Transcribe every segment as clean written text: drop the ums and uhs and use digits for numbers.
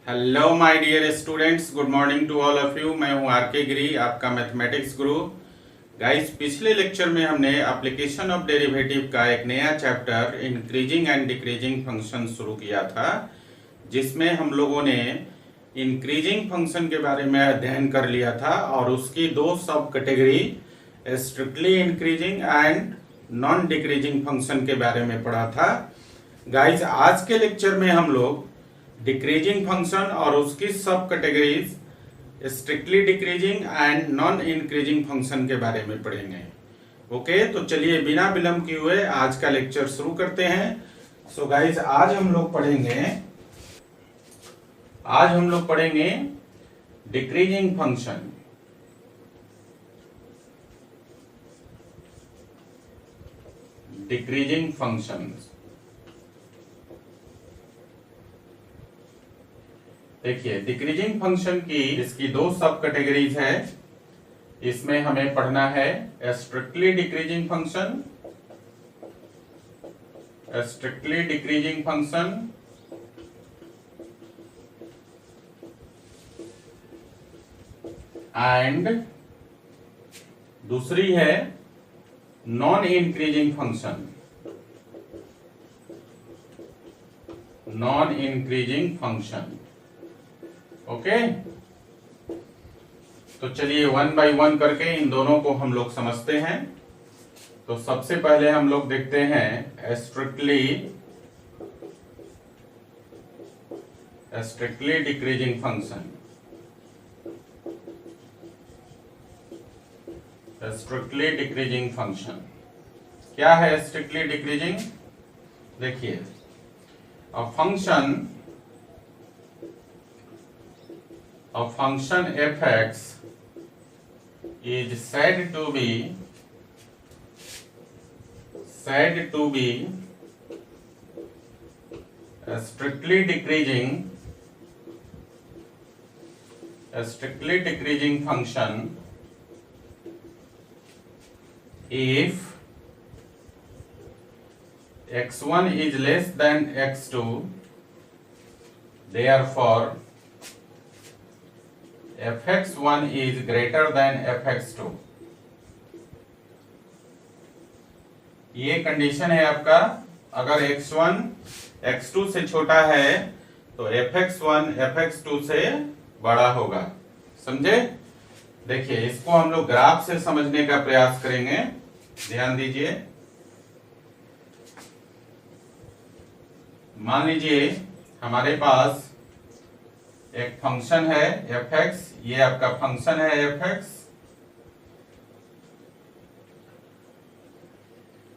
Hello my dear students, good morning to all of you. मैं हूं R K. गिरी, आपका mathematics गुरु। Guys, पिछले lecture में हमने एप्लीकेशन ऑफ डेरिवेटिव का एक नया chapter increasing and decreasing function शुरू किया था, जिसमें हम लोगों ने इंक्रीजिंग फंक्शन के बारे में अध्ययन कर लिया था और उसकी दो सब category strictly increasing and non decreasing function के बारे में पढ़ा था। गाइस, आज के लेक्चर में हम लोग डिक्रीजिंग फंक्शन और उसकी सब categories strictly decreasing and non increasing function के बारे में पढ़ेंगे। ओके, तो चलिए बिना विलंब किए हुए आज का लेक्चर शुरू करते हैं। सो गाइस, आज हम लोग पढ़ेंगे डिक्रीजिंग फंक्शन। डिक्रीजिंग फंक्शन देखिए, डिक्रीजिंग फंक्शन की इसकी दो सब कैटेगरीज है। इसमें हमें पढ़ना है strictly decreasing function, strictly decreasing function and दूसरी है non increasing function, non increasing function. Okay, तो चलिए वन बाय वन करके इन दोनों को हम लोग समझते हैं। तो सबसे पहले हम लोग देखते हैं strictly decreasing function. Strictly decreasing function क्या है? स्ट्रिक्टली डिक्रीजिंग, देखिए, अ function f(x) is said to be a strictly decreasing function if x1 is less than x2, therefore fx1 is greater than fx2। ये कंडीशन है आपका। अगर x1 x2 से छोटा है तो fx1 fx2 से बड़ा होगा। समझे? देखिए, इसको हम लोग ग्राफ से समझने का प्रयास करेंगे। ध्यान दीजिए। मान लीजिए हमारे पास एक फंक्शन है fx, ये आपका फंक्शन है fx,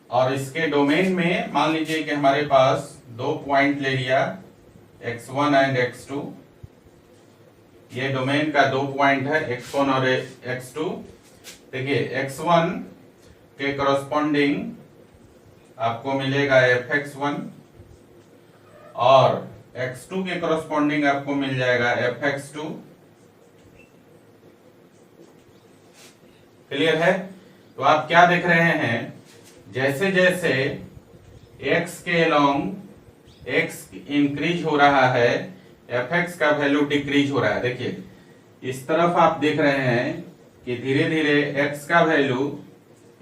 और इसके डोमेन में मान लीजिए कि हमारे पास दो पॉइंट ले लिया x1 एंड x2। ये डोमेन का दो पॉइंट है x1 और x2। देखिए, x1 के करस्पॉन्डिंग आपको मिलेगा fx1 और x2 के करस्पॉन्डिंग आपको मिल जाएगा fx2। क्लियर है? तो आप क्या देख रहे हैं, जैसे जैसे x के अलोंग x इंक्रीज हो रहा है, fx का वैल्यू डिक्रीज हो रहा है। देखिए, इस तरफ आप देख रहे हैं कि धीरे धीरे x का वैल्यू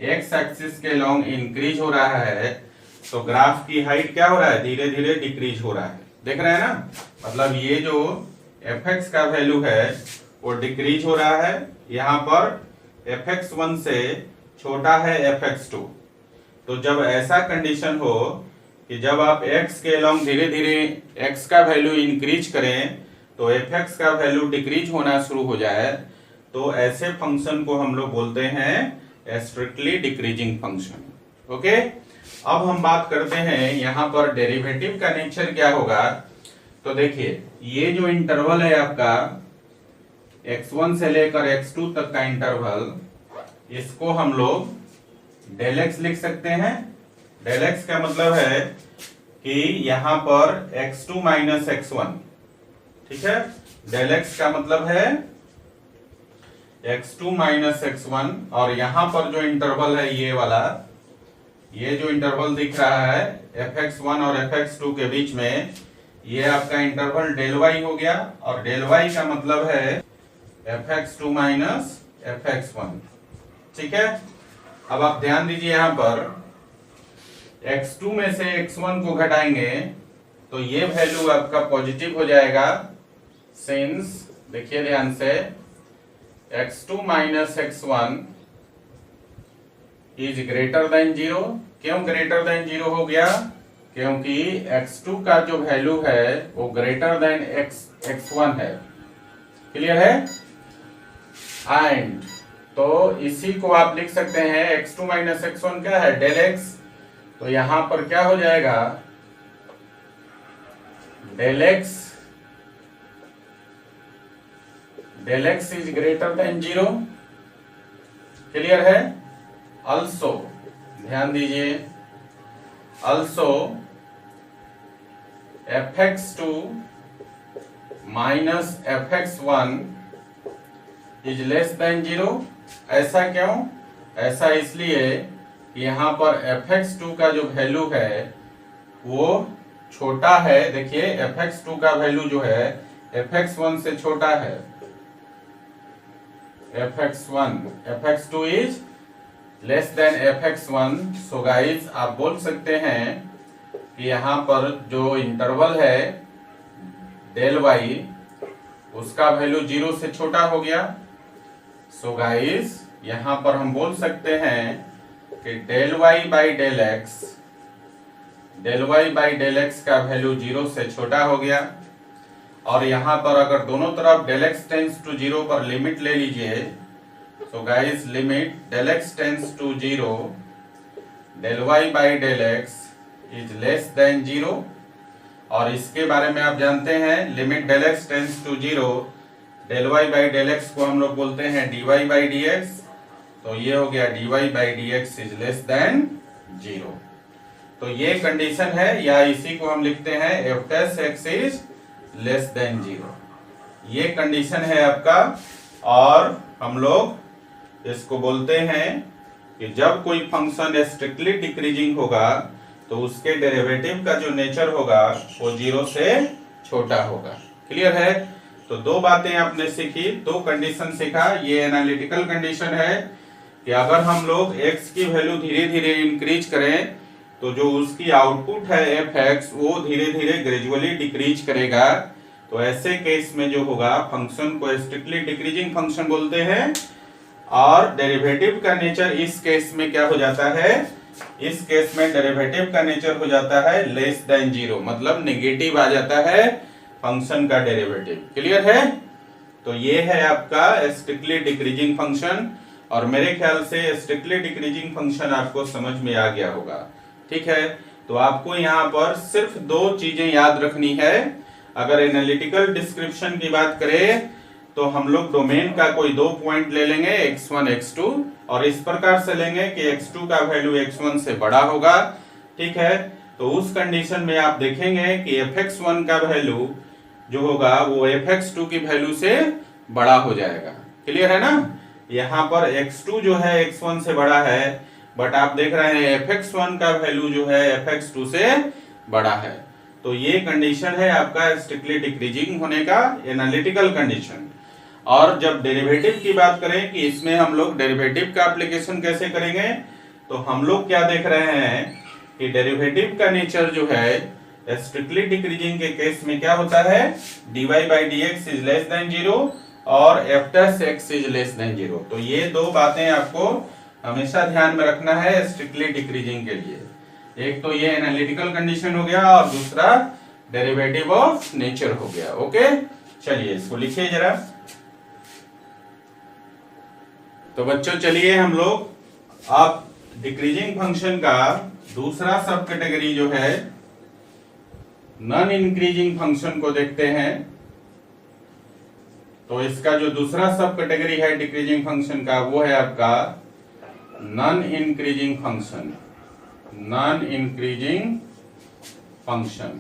x एक्सिस के अलोंग इंक्रीज हो रहा है, तो ग्राफ की हाइट क्या हो रहा है? धीरे धीरे डिक्रीज हो रहा है। देख रहे हैं ना? मतलब ये जो fx का वैल्यू है वो डिक्रीज हो रहा है। यहाँ पर fx1 से छोटा है fx2। तो जब ऐसा कंडीशन हो कि जब आप x के अलोंग धीरे धीरे x का वैल्यू इंक्रीज करें तो fx का वैल्यू डिक्रीज होना शुरू हो जाए, तो ऐसे फंक्शन को हम लोग बोलते हैं स्ट्रिक्टली डिक्रीजिंग फंक्शन। ओके, अब हम बात करते हैं यहाँ पर डेरिवेटिव का नेचर क्या होगा। तो देखिए, ये जो इंटरवल है आपका x1 से लेकर x2 तक का इंटरवल, इसको हम लोग डेल x लिख सकते हैं। डेल x का मतलब है कि यहाँ पर x2 माइनस x1, ठीक है। डेल x का मतलब है x2 माइनस x1, और यहाँ पर जो इंटरवल है ये वाला, ये जो इंटरवल दिख रहा है fx1 और fx2 के बीच में, ये आपका इंटरवल डेल वाई हो गया, और डेल वाई का मतलब है fx2 माइनस fx1। ठीक है, अब आप ध्यान दीजिए यहां पर x2 में से x1 को घटाएंगे तो ये वैल्यू आपका पॉजिटिव हो जाएगा, सिंस देखिए ध्यान से x2 minus x1 is greater than 0। क्यों ग्रेटर देन 0 हो गया? क्योंकि x2 का जो वैल्यू है वो ग्रेटर देन x1 है। क्लियर है? एंड तो इसी को आप लिख सकते हैं x2 माइनस x1 क्या है? Del x। तो यहां पर क्या हो जाएगा? डेल x is greater than 0। Clear है? अल्सो ध्यान दीजिए, also fx2 minus fx1 is less than 0। ऐसा क्यों? ऐसा इसलिए यहां पर fx2 का जो वैल्यू है वो छोटा है। देखिए fx2 का वैल्यू जो है fx1 से छोटा है। fx2 is less then fx1। So guys आप बोल सकते हैं कि यहां पर जो इंटरवल है डेल वाई उसका वैल्यू 0 से छोटा हो गया। सो गाइस यहां पर हम बोल सकते हैं कि del Y by del x का वैल्यू 0 से छोटा हो गया। और यहां पर अगर दोनों तरफ डेल एक्स टेंस टू 0 पर लिमिट ले लीजिए, so guys limit del x tends to 0 del Y by del x is less than 0। और इसके बारे में आप जानते हैं limit del x tends to 0 del Y by del x को हम लोग बोलते हैं dy बाई डी एक्स। तो ये हो गया dy by d x is less than 0। तो ये कंडीशन है, या इसी को हम लिखते हैं f dash x is less than 0। ये कंडीशन है आपका। और हम लोग इसको बोलते हैं कि जब कोई फंक्शन स्ट्रिक्टली डिक्रीजिंग होगा तो उसके डेरिवेटिव का जो नेचर होगा वो 0 से छोटा होगा। क्लियर है? तो दो बातें आपने सीखी, दो कंडीशन सीखा। ये एनालिटिकल कंडीशन है कि अगर हम लोग x की वैल्यू धीरे धीरे इंक्रीज करें तो जो उसकी आउटपुट है fx वो धीरे धीरे ग्रेजुअली डिक्रीज करेगा। तो ऐसे केस में जो होगा फंक्शन को स्ट्रिक्टली डिक्रीजिंग फंक्शन बोलते हैं। और डेरिवेटिव का नेचर इस केस में क्या हो जाता है? इस केस में डेरिवेटिव का नेचर हो जाता है लेस देन 0, मतलब नेगेटिव आ जाता है फंक्शन का डेरिवेटिव। क्लियर है? तो ये है आपका स्ट्रिक्टली डिक्रीजिंग फंक्शन। और मेरे ख्याल से स्ट्रिक्टली डिक्रीजिंग फंक्शन आपको समझ में आ गया होगा। ठीक है, तो आपको यहाँ पर सिर्फ दो चीजें याद रखनी है। अगर एनालिटिकल डिस्क्रिप्शन की बात करें तो हम लोग डोमेन का कोई दो पॉइंट ले लेंगे x1 x2 और इस प्रकार से लेंगे कि x2 का वैल्यू x1 से बड़ा होगा। ठीक है, तो उस कंडीशन में आप देखेंगे कि fx1 का वैल्यू जो होगा वो fx2 की वैल्यू से बड़ा हो जाएगा। क्लियर है ना? यहाँ पर x2 जो है x1 से बड़ा है, बट आप देख रहे हैं fx1 का वैल्यू जो है fx2 से बड़ा है। तो ये कंडीशन है आपका स्ट्रिक्टली डिक्रीजिंग होने का एनालिटिकल कंडीशन। और जब डेरिवेटिव की बात करें कि इसमें हम लोग डेरिवेटिव का एप्लीकेशन कैसे करेंगे, तो हम लोग क्या देख रहे हैं कि डेरिवेटिव का नेचर जो है स्ट्रिक्टली डिक्रीजिंग के केस में क्या होता है? dy by d x is less than 0 और f dash x is less than 0। तो ये दो बातें आपको हमेशा ध्यान में रखना है स्ट्रिक्टली डिक्रीजिंग के लिए। एक तो ये एनालिटिकल कंडीशन हो गया और दूसरा डेरिवेटिव ऑफ नेचर हो गया। ओके, चलिए इसको लिखिए जरा। तो बच्चों चलिए हम लोग अब डिक्रीजिंग फंक्शन का दूसरा सब कैटेगरी जो है नॉन इंक्रीजिंग फंक्शन को देखते हैं। तो इसका जो दूसरा सब कैटेगरी है डिक्रीजिंग फंक्शन का वो है आपका non increasing function. Non increasing function,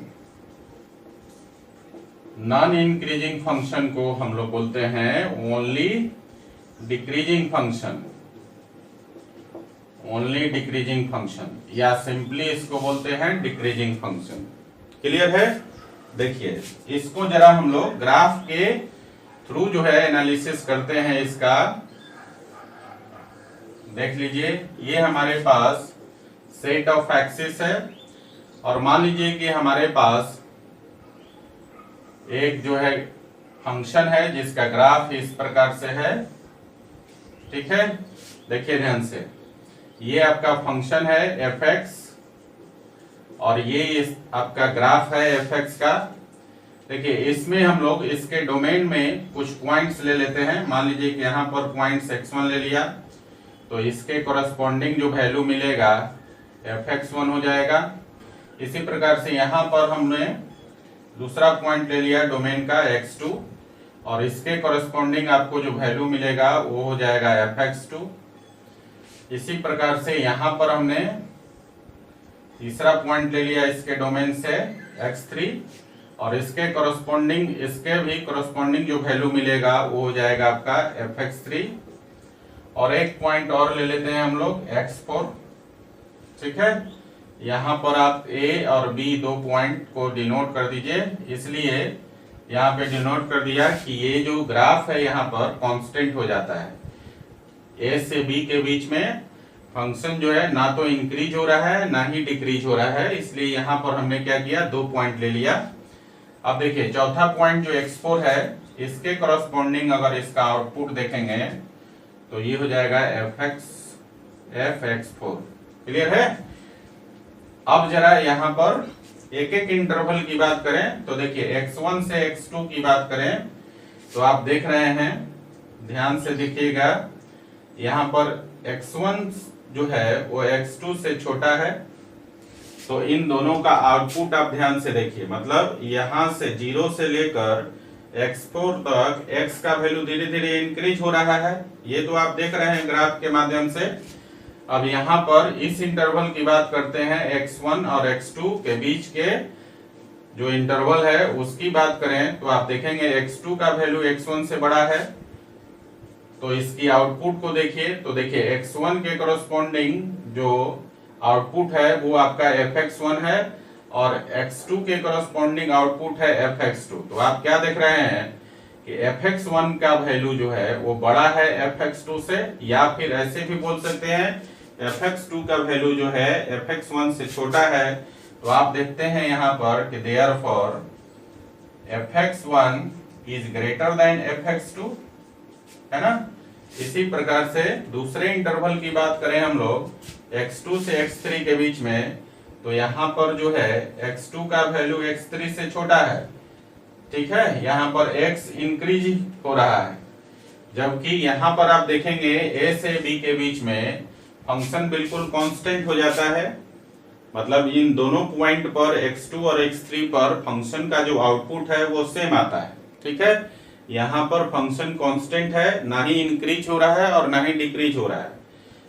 non increasing function को हम लोग बोलते हैं only decreasing function. Only decreasing function या सिंपली इसको बोलते हैं डिक्रीजिंग फंक्शन। क्लियर है? देखिए इसको जरा हम लोग ग्राफ के थ्रू जो है एनालिसिस करते हैं इसका। देख लीजिए ये हमारे पास सेट ऑफ एक्सिस है और मान लीजिए कि हमारे पास एक जो है फंक्शन है जिसका ग्राफ इस प्रकार से है। ठीक है, देखिए ध्यान से, ये आपका फंक्शन है एफ एक्स और ये आपका ग्राफ है एफ एक्स का। देखिए इसमें हम लोग इसके डोमेन में कुछ पॉइंट्स ले लेते हैं। मान लीजिए कि यहाँ पर पॉइंट्स x1 ले लिया तो इसके कोरस्पॉन्डिंग जो वैल्यू मिलेगा fx1 हो जाएगा। इसी प्रकार से यहाँ पर हमने दूसरा पॉइंट ले लिया डोमेन का x2 और इसके कोरस्पॉन्डिंग आपको जो वैल्यू मिलेगा वो हो जाएगा fx2। इसी प्रकार से यहाँ पर हमने तीसरा पॉइंट ले लिया इसके डोमेन से x3 और इसके कोरस्पॉन्डिंग इसके भी कोरस्पॉन्डिंग जो वैल्यू मिलेगा वो हो जाएगा आपका fx3। और एक पॉइंट और ले लेते हैं हम लोग x4। ठीक है, यहाँ पर आप a और b दो पॉइंट को डिनोट कर दीजिए, इसलिए यहाँ पे डिनोट कर दिया कि ये जो ग्राफ है यहाँ पर कांस्टेंट हो जाता है। a से b के बीच में फंक्शन जो है ना तो इंक्रीज हो रहा है ना ही डिक्रीज हो रहा है, इसलिए यहाँ पर हमने क्या किया, दो पॉइंट ले लिया। अब देखिए चौथा पॉइंट जो x4 है इसके करस्पॉन्डिंग अगर इसका आउटपुट देखेंगे तो ये हो जाएगा fx4। क्लियर है। अब जरा यहाँ पर एक एक इंटरवल की बात करें तो देखिए x1 से x2 की बात करें तो आप देख रहे हैं, ध्यान से देखिएगा, यहाँ पर x1 जो है वो x2 से छोटा है तो इन दोनों का आउटपुट आप ध्यान से देखिए, मतलब यहां से 0 से लेकर x4 तक x का वैल्यू धीरे धीरे इंक्रीज हो रहा है। ये तो आप देख रहे हैं ग्राफ के माध्यम से। अब यहाँ पर इस इंटरवल की बात करते हैं x1 और x2 के बीच के जो इंटरवल है उसकी बात करें तो आप देखेंगे x2 का वैल्यू x1 से बड़ा है तो इसकी आउटपुट को देखिए तो देखिए x1 के करस्पॉन्डिंग जो आउटपुट है वो आपका fx1 है और x2 के करस्पॉन्डिंग आउटपुट है fx2। तो आप क्या देख रहे हैं कि fx1 का वैल्यू जो है वो बड़ा है fx2 से, या फिर ऐसे भी बोल सकते हैं fx2 का वैल्यू जो है fx1 से छोटा है। तो आप देखते हैं यहाँ पर कि therefore fx1 is greater then fx2, है ना। इसी प्रकार से दूसरे इंटरवल की बात करें हम लोग x2 से x3 के बीच में तो यहाँ पर जो है x2 का वैल्यू x3 से छोटा है। ठीक है, यहाँ पर x इंक्रीज हो रहा है, जबकि यहाँ पर आप देखेंगे a से b के बीच में फंक्शन बिल्कुल कांस्टेंट हो जाता है। मतलब इन दोनों पॉइंट पर x2 और x3 पर फंक्शन का जो आउटपुट है वो सेम आता है। ठीक है, यहाँ पर फंक्शन कांस्टेंट है, ना ही इंक्रीज हो रहा है और ना ही डिक्रीज हो रहा है।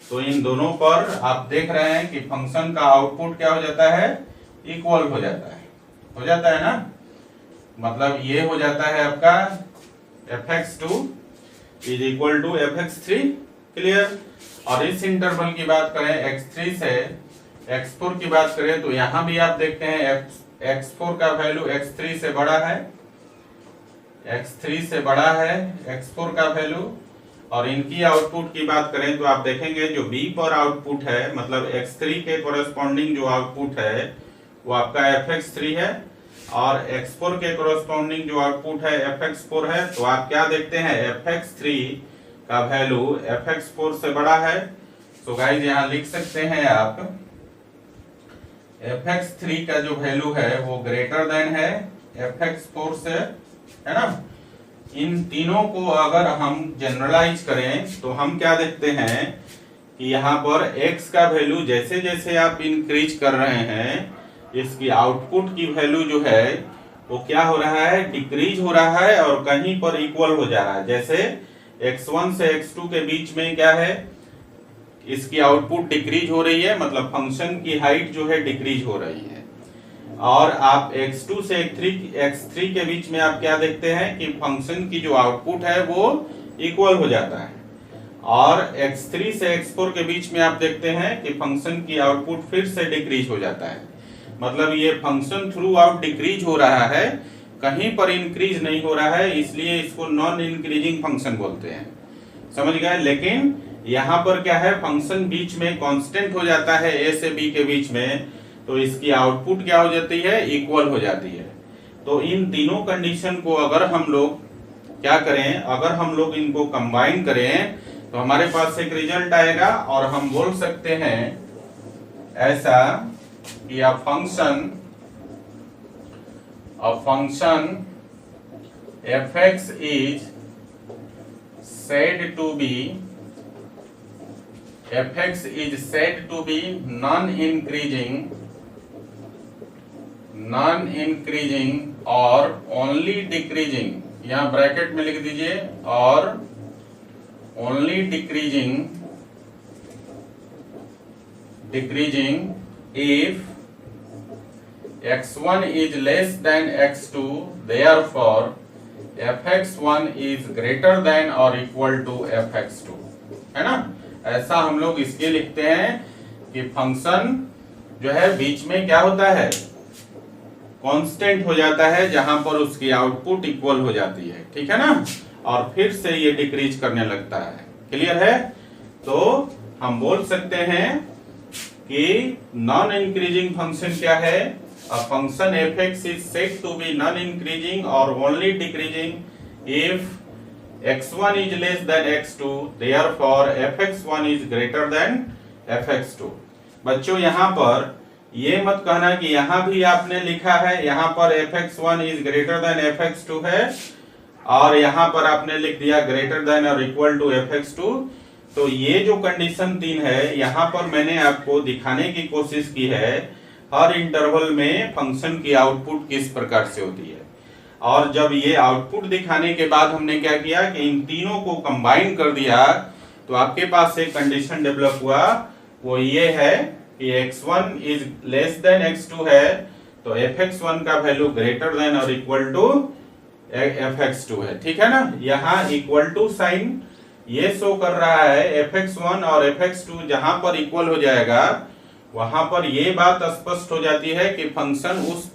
तो इन दोनों पर आप देख रहे हैं कि फंक्शन का आउटपुट क्या हो जाता है, इक्वल हो जाता है ना। मतलब ये हो जाता है आपका fx2 is equal to fx3। Clear. और इस इंटरवल की बात करें x3 से x4 की बात करें तो यहाँ भी आप देखते हैं x4 का वैल्यू x3 से बड़ा है, x3 से बड़ा है x4 का वैल्यू। और इनकी आउटपुट की बात करें तो आप देखेंगे जो b पर आउटपुट है, मतलब x3 के कोरस्पॉन्डिंग जो आउटपुट है वो आपका fx3 है और x4 के कोरस्पॉन्डिंग जो आउटपुट है fx4 है। तो आप क्या देखते हैं, fx3 का वैल्यू fx4 से बड़ा है। तो गाइस यहाँ लिख सकते हैं आप fx3 का जो वैल्यू है वो ग्रेटर देन है fx4 से, है ना। इन तीनों को अगर हम जनरलाइज करें तो हम क्या देखते हैं कि यहाँ पर x का वैल्यू जैसे जैसे आप इंक्रीज कर रहे हैं इसकी आउटपुट की वैल्यू जो है वो क्या हो रहा है, डिक्रीज हो रहा है और कहीं पर इक्वल हो जा रहा है। जैसे x1 से x2 के बीच में क्या है, इसकी आउटपुट डिक्रीज हो रही है, मतलब फंक्शन की हाइट जो है डिक्रीज हो रही है। और आप x2 से x3 के बीच में आप क्या देखते हैं कि फंक्शन की जो आउटपुट है वो इक्वल हो जाता है। और x3 से x4 के बीच में आप देखते हैं कि फंक्शन की आउटपुट फिर से डिक्रीज हो जाता है। मतलब ये फंक्शन थ्रू आउट डिक्रीज हो रहा है, कहीं पर इंक्रीज नहीं हो रहा है, इसलिए इसको नॉन इंक्रीजिंग फंक्शन बोलते हैं। समझ गए? लेकिन यहाँ पर क्या है, फंक्शन बीच में कांस्टेंट हो जाता है ए से बी के बीच में, तो इसकी आउटपुट क्या हो जाती है, इक्वल हो जाती है। तो इन तीनों कंडीशन को अगर हम लोग क्या करें, अगर हम लोग इनको कंबाइन करें तो हमारे पास एक रिजल्ट आएगा, और हम बोल सकते हैं ऐसा कि a function fx is said to be non-increasing or only decreasing, यहाँ ब्रैकेट में लिख दीजिए, और only decreasing if x1 is less than x2, therefore fx1 is greater than or equal to fx2, है ना। ऐसा हम लोग इसके लिखते हैं कि फंक्शन जो है बीच में क्या होता है, कांस्टेंट हो जाता है, जहां पर उसकी आउटपुट इक्वल हो जाती है, ठीक है ना, और फिर से ये डिक्रीज करने लगता है। क्लियर है? तो हम बोल सकते हैं कि नॉन इंक्रीजिंग फंक्शन क्या है, a function fx is said to be non-increasing or only decreasing if x1 is less than x2, therefore fx1 is greater than fx2। बच्चों यहाँ पर ये मत कहना कि यहाँ भी आपने लिखा है, यहाँ पर fx1 is greater than fx2 है, और यहाँ पर आपने लिख दिया greater than or equal to fx2। तो ये जो कंडीशन 3 है, यहाँ पर मैंने आपको दिखाने की कोशिश की है हर इंटरवल में फंक्शन की आउटपुट किस प्रकार से होती है। और जब ये आउटपुट दिखाने के बाद हमने क्या किया कि इन तीनों को कंबाइन कर दिया, तो आपके पास एक कंडीशन डेवलप हुआ, वो ये है कि x1 is less than x2 है, तो fx1 का वैल्यू ग्रेटर देन और इक्वल टू fx2 है, ठीक है ना। यहाँ इक्वल टू साइन ये शो कर रहा है, fx1 और fx2 जहां पर इक्वल हो जाएगा वहां पर ये बात स्पष्ट हो जाती है कि फंक्शन उस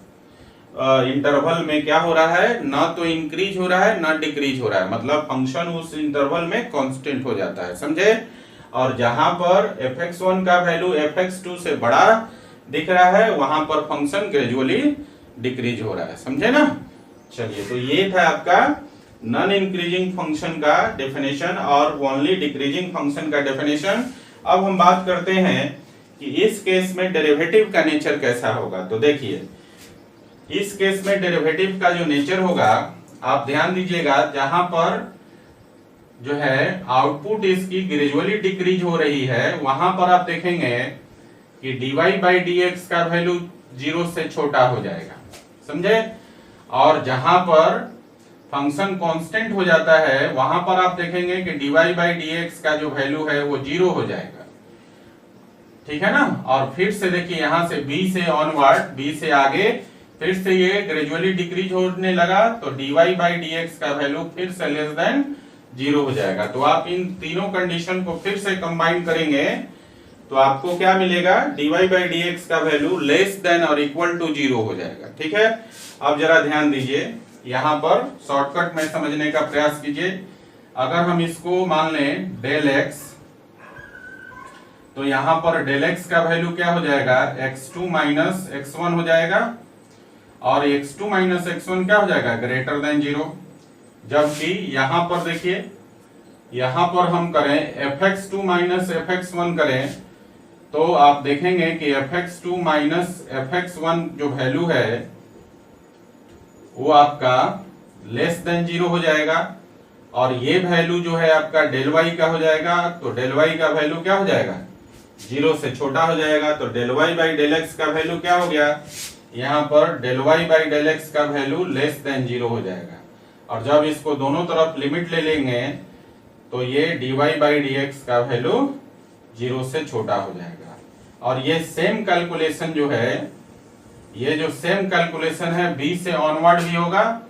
इंटरवल में क्या हो रहा है, ना तो इंक्रीज हो रहा है ना डिक्रीज हो रहा है, मतलब फंक्शन उस इंटरवल में कांस्टेंट हो जाता है, समझे। और जहां पर fx1 का वैल्यू fx2 से बड़ा दिख रहा है, वहां पर फंक्शन ग्रेजुअली डिक्रीज हो रहा है, समझे ना। चलिए, तो ये था आपका नॉन इंक्रीजिंग फंक्शन का डेफिनेशन और ओनली डिक्रीजिंग फंक्शन का डेफिनेशन। अब हम बात करते हैं कि इस केस में डेरिवेटिव का नेचर कैसा होगा। तो देखिए, इस केस में डेरिवेटिव का जो नेचर होगा, आप ध्यान दीजिएगा, जहां पर जो है आउटपुट इसकी ग्रेजुअली डिक्रीज हो रही है, वहां पर आप देखेंगे कि dy बाई dx का वैल्यू 0 से छोटा हो जाएगा, समझे। और जहां पर फंक्शन कांस्टेंट हो जाता है, वहां पर आप देखेंगे कि dy बाई dx का जो वैल्यू है वो 0 हो जाएगा, ठीक है ना। और फिर से देखिए, यहां से b से ऑनवर्ड, b से आगे फिर से ये ग्रेजुअली डिक्रीज होने लगा, तो dy बाई dx का वैल्यू फिर से लेस देन 0 हो जाएगा। तो आप इन तीनों कंडीशन को फिर से कंबाइन करेंगे तो आपको क्या मिलेगा, dy बाई dx का वैल्यू लेस देन और इक्वल टू 0 हो जाएगा, ठीक है। अब जरा ध्यान दीजिए, यहाँ पर शॉर्टकट में समझने का प्रयास कीजिए। अगर हम इसको मान लें डेल x, तो यहाँ पर डेल x का वैल्यू क्या हो जाएगा, x2 माइनस x1 हो जाएगा, और x2 माइनस x1 क्या हो जाएगा, ग्रेटर देन 0। जबकि यहाँ पर देखिए, यहाँ पर हम करें fx2 माइनस fx1 करें, तो आप देखेंगे कि fx2 माइनस fx1 जो वैल्यू है वो आपका लेस देन 0 हो जाएगा, और ये वैल्यू जो है आपका डेल y का हो जाएगा, तो डेल y का वैल्यू क्या हो जाएगा, 0 से छोटा हो जाएगा। तो del y by del x का वैल्यू क्या हो गया, यहाँ पर del y by del x का वैल्यू लेस देन 0 हो जाएगा। और जब इसको दोनों तरफ लिमिट ले लेंगे तो ये dy बाई dx का वैल्यू 0 से छोटा हो जाएगा। और ये सेम कैलकुलेशन जो है, ये जो सेम कैलकुलेशन है b से ऑनवर्ड भी होगा,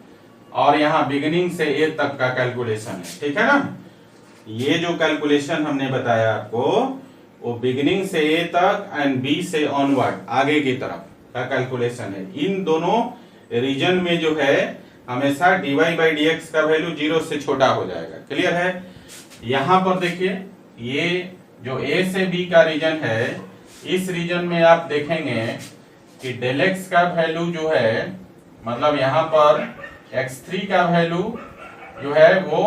और यहाँ बिगिनिंग से a तक का कैलकुलेशन है, ठीक है ना। ये जो कैलकुलेशन हमने बताया आपको, वो बिगिनिंग से a तक एंड b से ऑनवर्ड आगे की तरफ, का कैलकुलेशन है। इन दोनों रीजन में जो है हमेशा dy बाई डी एक्स का वैल्यू 0 से छोटा हो जाएगा। क्लियर है? यहाँ पर देखिए, ये जो a से b का रीजन है, इस रीजन में आप देखेंगे कि डेल एक्स का वैल्यू जो है, मतलब यहाँ पर x3 का वैल्यू जो है वो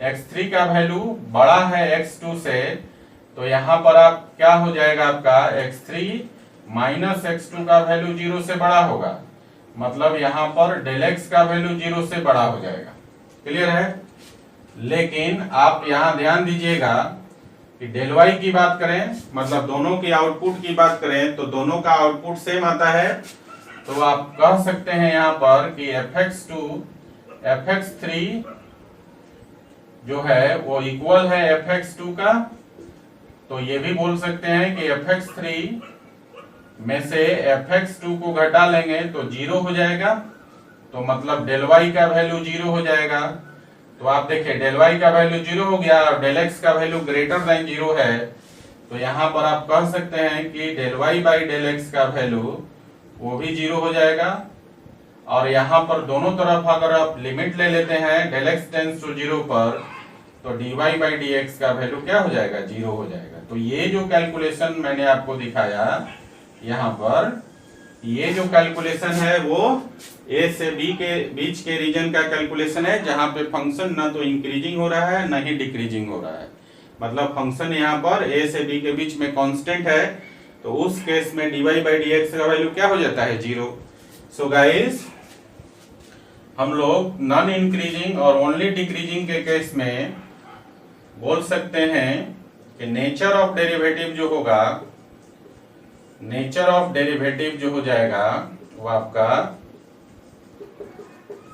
x3 का वैल्यू बड़ा है x2 से, तो यहाँ पर आप क्या हो जाएगा, आपका x3 माइनस x2 का वैल्यू 0 से बड़ा होगा, मतलब यहाँ पर डेल एक्स का वैल्यू 0 से बड़ा हो जाएगा। क्लियर है? लेकिन आप यहाँ ध्यान दीजिएगा कि डेल वाई की बात करें, मतलब दोनों की आउटपुट की बात करें, तो दोनों का आउटपुट सेम आता है, तो आप कह सकते हैं यहाँ पर कि fx3 जो है वो इक्वल है fx2 का। तो ये भी बोल सकते हैं कि fx3 में से fx2 को घटा लेंगे तो 0 हो जाएगा, तो मतलब डेल वाई का वैल्यू 0 हो जाएगा। तो आप देखिए डेल वाई का वैल्यू 0 हो गया और डेल एक्स का वैल्यू ग्रेटर देन 0 है, तो यहाँ पर आप कह सकते हैं कि del Y by del x का वैल्यू वो भी 0 हो जाएगा। और यहाँ पर दोनों तरफ अगर आप लिमिट ले लेते हैं डेल एक्स टेंस टू 0 पर, तो dy बाई डी एक्स का वैल्यू क्या हो जाएगा, 0 हो जाएगा। तो ये जो कैलकुलेशन मैंने आपको दिखाया यहाँ पर, ये जो कैलकुलेशन है वो a से b के बीच के रीजन का कैलकुलेशन है, जहां पे फंक्शन ना तो इंक्रीजिंग हो रहा है ना ही डिक्रीजिंग हो रहा है, मतलब फंक्शन यहाँ पर a से b के बीच में कांस्टेंट है, तो उस केस में dy बाई डी एक्स का वैल्यू क्या हो जाता है, 0। सो गाइस, हम लोग नॉन इंक्रीजिंग और ओनली डिक्रीजिंग के केस में बोल सकते हैं कि नेचर ऑफ डेरिवेटिव जो होगा, नेचर ऑफ डेरिवेटिव जो हो जाएगा वो आपका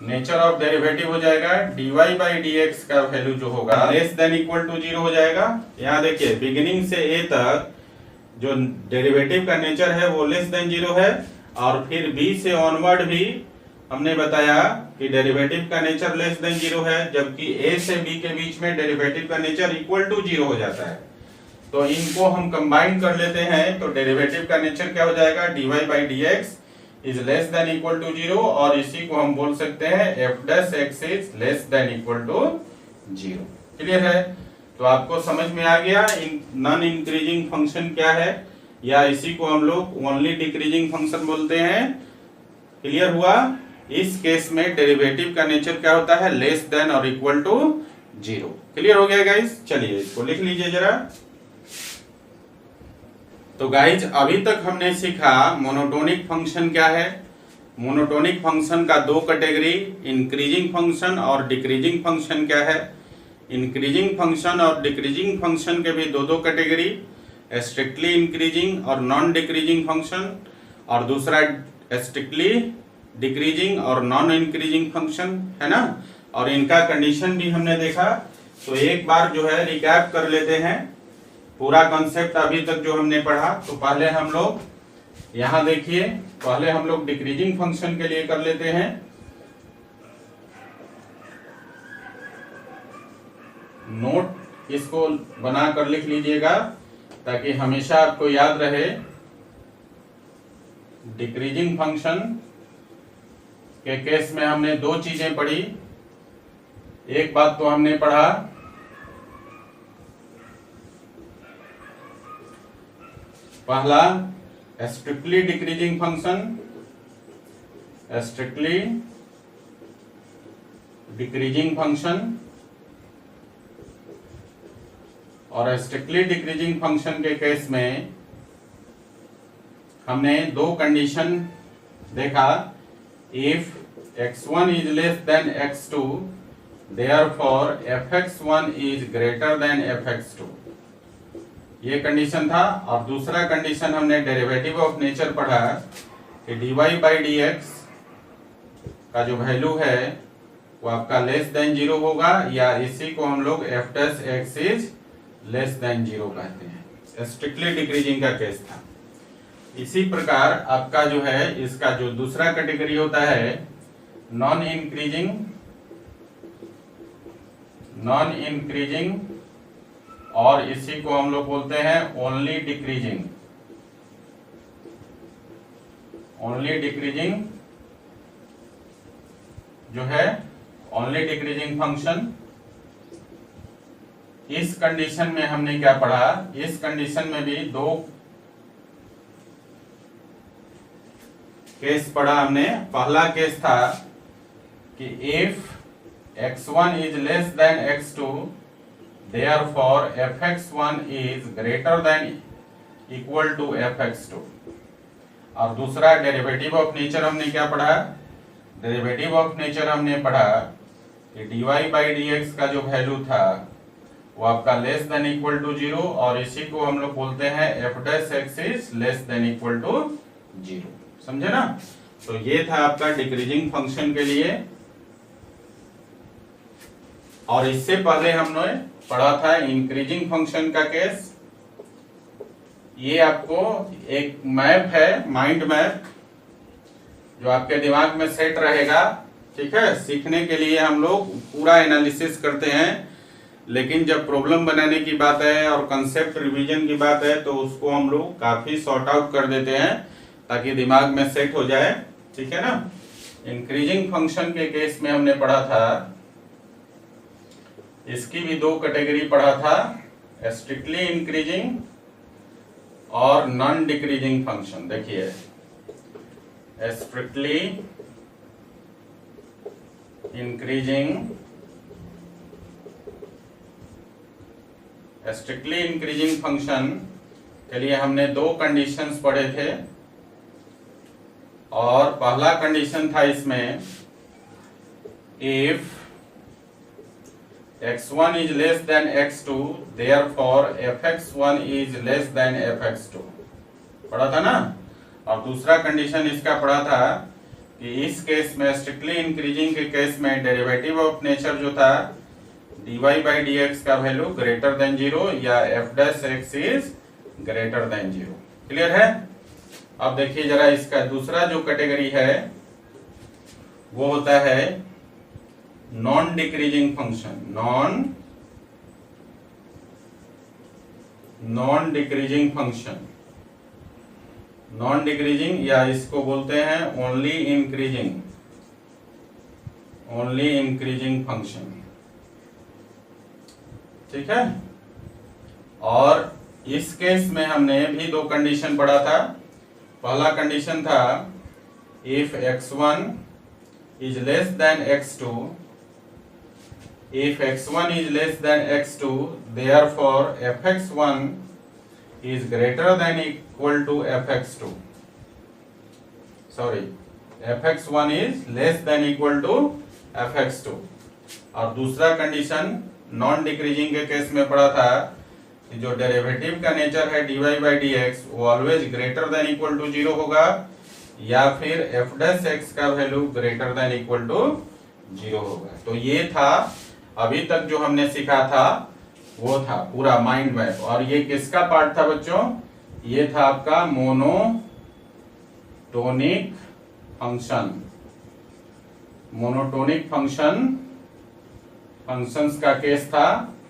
नेचर ऑफ डेरिवेटिव हो जाएगा dy बाई डी एक्स का वैल्यू जो होगा लेस देन इक्वल टू 0 हो जाएगा। यहाँ देखिए बिगिनिंग से a तक जो डेरिवेटिव का नेचर है वो लेस देन 0 है, और फिर b से ऑनवर्ड भी हमने बताया कि डेरिवेटिव का नेचर लेस देन 0 है, जबकि a से b के बीच में डेरिवेटिव का नेचर इक्वल टू 0 हो जाता है। तो इनको हम कंबाइन कर लेते हैं, तो डेरिवेटिव का नेचर क्या हो जाएगा, dy by d x is less than equal to 0, और इसी को हम बोल सकते हैं f dash x is less than equal to 0। Clear है? तो आपको समझ में आ गया नॉन इंक्रीजिंग फंक्शन क्या है, या इसी को हम लोग ओनली डिक्रीजिंग फंक्शन बोलते हैं। क्लियर हुआ? इस केस में डेरिवेटिव का नेचर क्या होता है, लेस देन और इक्वल टू 0। क्लियर हो गया गाइस? चलिए इसको लिख लीजिए जरा। तो गाइज अभी तक हमने सीखा मोनोटोनिक फंक्शन क्या है। मोनोटोनिक फंक्शन का दो कैटेगरी, इंक्रीजिंग फंक्शन और डिक्रीजिंग फंक्शन क्या है। इंक्रीजिंग फंक्शन और डिक्रीजिंग फंक्शन के भी दो कैटेगरी, स्ट्रिक्टली इंक्रीजिंग और नॉन डिक्रीजिंग फंक्शन, और दूसरा स्ट्रिक्टली डिक्रीजिंग और नॉन इंक्रीजिंग फंक्शन है ना। और इनका कंडीशन भी हमने देखा, तो एक बार जो है रिकैप कर लेते हैं पूरा कॉन्सेप्ट अभी तक जो हमने पढ़ा। तो पहले हम लोग यहाँ देखिए, पहले हम लोग डिक्रीजिंग फंक्शन के लिए कर लेते हैं। नोट इसको बना कर लिख लीजिएगा ताकि हमेशा आपको याद रहे। डिक्रीजिंग फंक्शन के केस में हमने दो चीजें पढ़ी। एक बात तो हमने पढ़ा पहला strictly decreasing function, strictly decreasing function, और स्ट्रिक्टली डिक्रीजिंग फंक्शन के केस में हमने दो कंडीशन देखा। If x1 is less than x2 therefore fx1 is greater then fx2, ये कंडीशन था। और दूसरा कंडीशन हमने डेरिवेटिव ऑफ नेचर पढ़ा कि dy बाई डी एक्स का जो वैल्यू है वो आपका लेस देन 0 होगा, या इसी को हम लोग f dash x is less than 0 कहते हैं। स्ट्रिक्टली डिक्रीजिंग का केस था। इसी प्रकार आपका जो है इसका जो दूसरा कैटेगरी होता है नॉन इंक्रीजिंग, नॉन इंक्रीजिंग, और इसी को हम लोग बोलते हैं ओनली डिक्रीजिंग। ओनली डिक्रीजिंग जो है ओनली डिक्रीजिंग फंक्शन। इस कंडीशन में हमने क्या पढ़ा, इस कंडीशन में भी दो केस पढ़ा हमने। पहला केस था कि if x1 is less than x2 therefore fx1 is greater than equal to fx2। और दूसरा डेरिवेटिव ऑफ नेचर हमने क्या पढ़ा, डेरिवेटिव ऑफ नेचर हमने पढ़ा कि dy बाई dx का जो वैल्यू था वो आपका लेस देन इक्वल टू 0, और इसी को हम लोग बोलते हैं f dash x is less than equal to 0। समझे ना। तो ये था आपका डिक्रीजिंग फंक्शन के लिए। और इससे पहले हमने पढ़ा था इंक्रीजिंग फंक्शन का केस। ये आपको एक मैप है, माइंड मैप, जो आपके दिमाग में सेट रहेगा। ठीक है, सीखने के लिए हम लोग पूरा एनालिसिस करते हैं, लेकिन जब प्रॉब्लम बनाने की बात है और कंसेप्ट रिवीजन की बात है तो उसको हम लोग काफी सॉर्ट आउट कर देते हैं ताकि दिमाग में सेट हो जाए। ठीक है ना। इंक्रीजिंग फंक्शन के केस में हमने पढ़ा था, इसकी भी दो कैटेगरी पढ़ा था, स्ट्रिक्टली इंक्रीजिंग और नॉन डिक्रीजिंग फंक्शन। देखिए, strictly increasing, strictly increasing function के लिए हमने दो कंडीशंस पढ़े थे। और पहला कंडीशन था इसमें, if x1 is less than x2 therefore fx1 is less than fx2। पढ़ा था ना। और दूसरा कंडीशन इसका पढ़ा था कि इस केस में, स्ट्रिक्टली इंक्रीजिंग के केस में, डेरिवेटिव ऑफ नेचर जो था dy बाई dx का वैल्यू ग्रेटर देन 0 या f dash x is greater than 0। Clear है। अब देखिए जरा, इसका दूसरा जो कैटेगरी है वो होता है non decreasing function. Non decreasing function, non decreasing, या इसको बोलते हैं only increasing, only increasing function. ठीक है। और इस केस में हमने भी दो कंडीशन पढ़ा था। पहला कंडीशन था if x1 is less than x2, if x1 is less than x2 therefore fx1 is greater than equal to fx2, sorry, fx1 is less than equal to fx2। और दूसरा कंडीशन नॉन डिक्रीजिंग के case में पढ़ा था कि जो derivative का nature है dy बाई dx वो always greater than equal to 0 होगा, या फिर f डैश x का value greater than equal to 0 होगा। तो ये था अभी तक जो हमने सीखा था, वो था पूरा माइंड मैप। और ये किसका पार्ट था बच्चों, ये था आपका मोनोटोनिक फंक्शन। मोनोटोनिक फंक्शंस का केस था।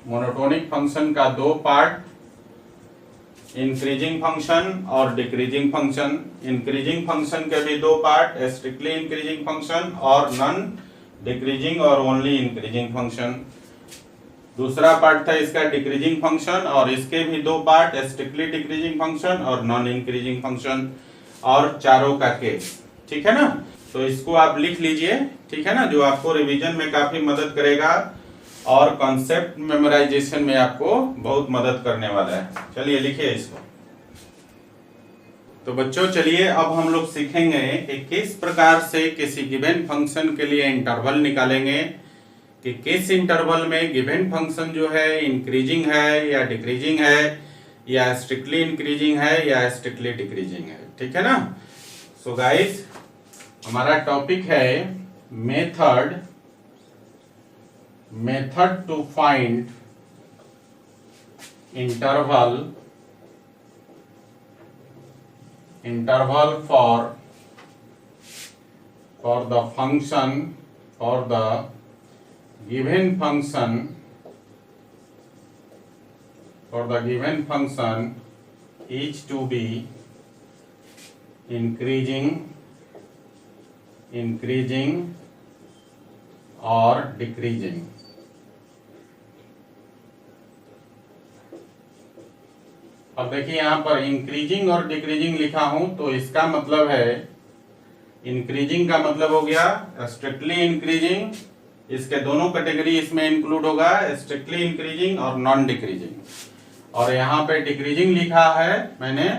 मोनोटोनिक फंक्शन का दो पार्ट, इंक्रीजिंग फंक्शन और डिक्रीजिंग फंक्शन। इंक्रीजिंग फंक्शन के भी दो पार्ट, स्ट्रिक्टली इंक्रीजिंग फंक्शन और नॉन डिक्रीजिंग और ओनली इंक्रीजिंग फंक्शन। दूसरा पार्ट था इसका डिक्रीजिंग फंक्शन, और इसके भी दो पार्ट, स्ट्रिक्टली डिक्रीजिंग फंक्शन और नॉन इंक्रीजिंग फंक्शन, और चारों का केस। ठीक है ना। तो इसको आप लिख लीजिए, ठीक है ना, जो आपको रिवीजन में काफी मदद करेगा और कॉन्सेप्ट मेमोराइजेशन में आपको बहुत मदद करने वाला है। चलिए लिखिए इसको। तो बच्चों चलिए अब हम लोग सीखेंगे कि किस प्रकार से किसी गिवन फंक्शन के लिए इंटरवल निकालेंगे, कि किस इंटरवल में गिवन फंक्शन जो है इंक्रीजिंग है या डिक्रीजिंग है, या स्ट्रिक्टली इंक्रीजिंग है या स्ट्रिक्टली डिक्रीजिंग है। ठीक है ना। सो गाइस, हमारा टॉपिक है method to find interval for the function, for the given function, is to be increasing increasing और डिक्रीजिंग। अब देखिए यहां पर इंक्रीजिंग और डिक्रीजिंग लिखा हूं तो इसका मतलब है, इंक्रीजिंग का मतलब हो गया स्ट्रिक्टली इंक्रीजिंग, इसके दोनों कैटेगरी इसमें इंक्लूड होगा, स्ट्रिक्टली इंक्रीजिंग और नॉन डिक्रीजिंग। और यहाँ पे डिक्रीजिंग लिखा है मैंने,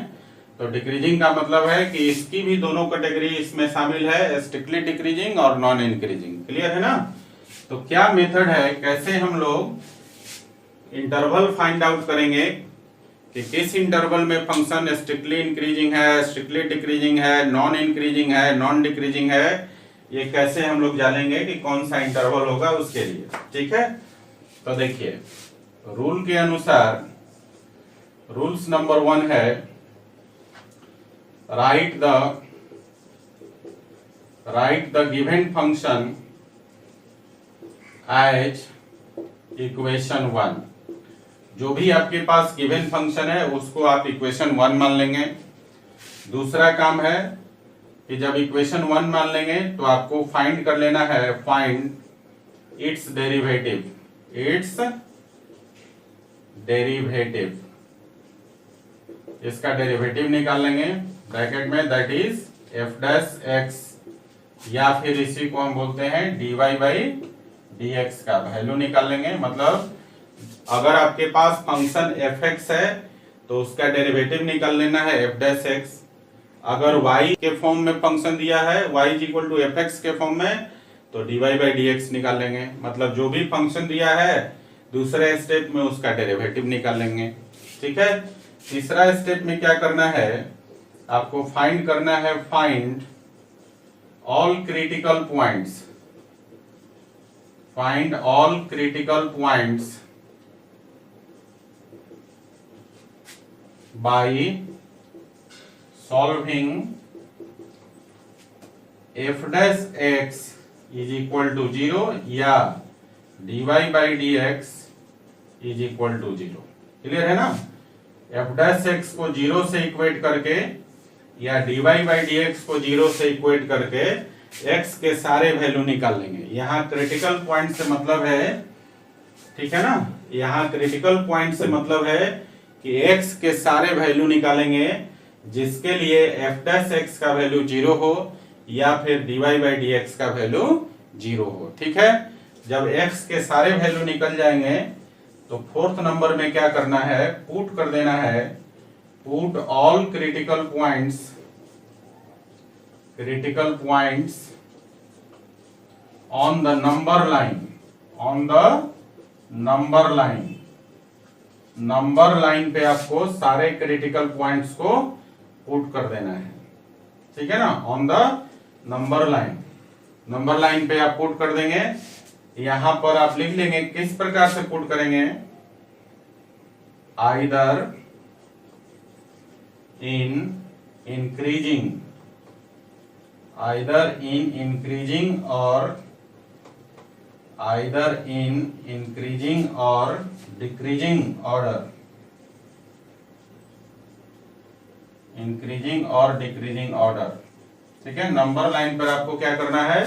तो डिक्रीजिंग का मतलब है कि इसकी भी दोनों कैटेगरी इसमें शामिल है, स्ट्रिक्टली डिक्रीजिंग और नॉन इंक्रीजिंग। क्लियर है ना? तो क्या मेथड है, कैसे हम लोग इंटरवल फाइंड आउट करेंगे कि किस इंटरवल में फंक्शन स्ट्रिक्टली इंक्रीजिंग है, स्ट्रिक्टली डिक्रीजिंग है, नॉन इंक्रीजिंग है, नॉन डिक्रीजिंग है, ये कैसे हम लोग जानेंगे कि कौन सा इंटरवल होगा उसके लिए। ठीक है, तो देखिए रूल के अनुसार, रूल्स नंबर 1 है write the given function as equation 1। जो भी आपके पास गिवन फंक्शन है उसको आप इक्वेशन 1 मान लेंगे। दूसरा काम है कि जब इक्वेशन 1 मान लेंगे तो आपको फाइंड कर लेना है, फाइंड इट्स डेरिवेटिव, इसका डेरिवेटिव निकाल लेंगे ब्रैकेट में, that is F dash x, या फिर इसी को हम बोलते हैं dy बाई डी एक्स का वैल्यू निकाल लेंगे। मतलब अगर आपके पास फंक्शन fx है तो उसका डेरिवेटिव निकाल लेना है f डैश x। अगर y के फॉर्म में फंक्शन दिया है, y is equal to fx के फॉर्म में, तो dy बाई dx निकाल लेंगे। मतलब जो भी फंक्शन दिया है दूसरे स्टेप में उसका डेरिवेटिव निकाल लेंगे। ठीक है, तीसरा स्टेप में क्या करना है, आपको फाइंड करना है, find all critical points, find all critical points by solving f dash x is equal to 0 या dy by dx is equal to 0। Clear है ना? f dash x को 0 से इक्वेट करके या dy by dx को 0 से इक्वेट करके x के सारे वैल्यू निकाल लेंगे। यहाँ क्रिटिकल पॉइंट से मतलब है, ठीक है ना, यहाँ क्रिटिकल पॉइंट से मतलब है कि x के सारे वैल्यू निकालेंगे जिसके लिए f डैश x का वैल्यू 0 हो या फिर dy बाई dx का वैल्यू 0 हो। ठीक है, जब x के सारे वैल्यू निकल जाएंगे तो फोर्थ नंबर में क्या करना है, पुट कर देना है, put all critical points on the number line, number line पे आपको सारे क्रिटिकल पॉइंट्स को पुट कर देना है। ठीक है ना, ऑन द नंबर लाइन पे आप पुट कर देंगे। यहां पर आप लिख लेंगे, किस प्रकार से पुट करेंगे, आइदर इन इंक्रीजिंग और डिक्रीजिंग ऑर्डर। ठीक है, नंबर लाइन पर आपको क्या करना है,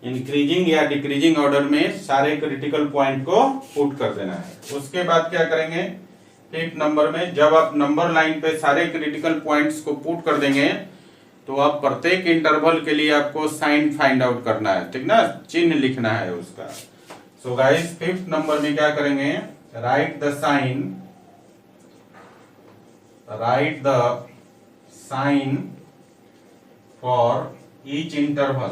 इंक्रीजिंग या डिक्रीजिंग ऑर्डर में सारे क्रिटिकल पॉइंट को पुट कर देना है। उसके बाद क्या करेंगे, फिफ्थ नंबर में जब आप नंबर लाइन पे सारे क्रिटिकल पॉइंट्स को पुट कर देंगे तो आप प्रत्येक इंटरवल के लिए आपको साइन फाइंड आउट करना है। ठीक ना, चिन्ह लिखना है उसका। सो गाइस फिफ्थ नंबर में क्या करेंगे, write the sign for each interval,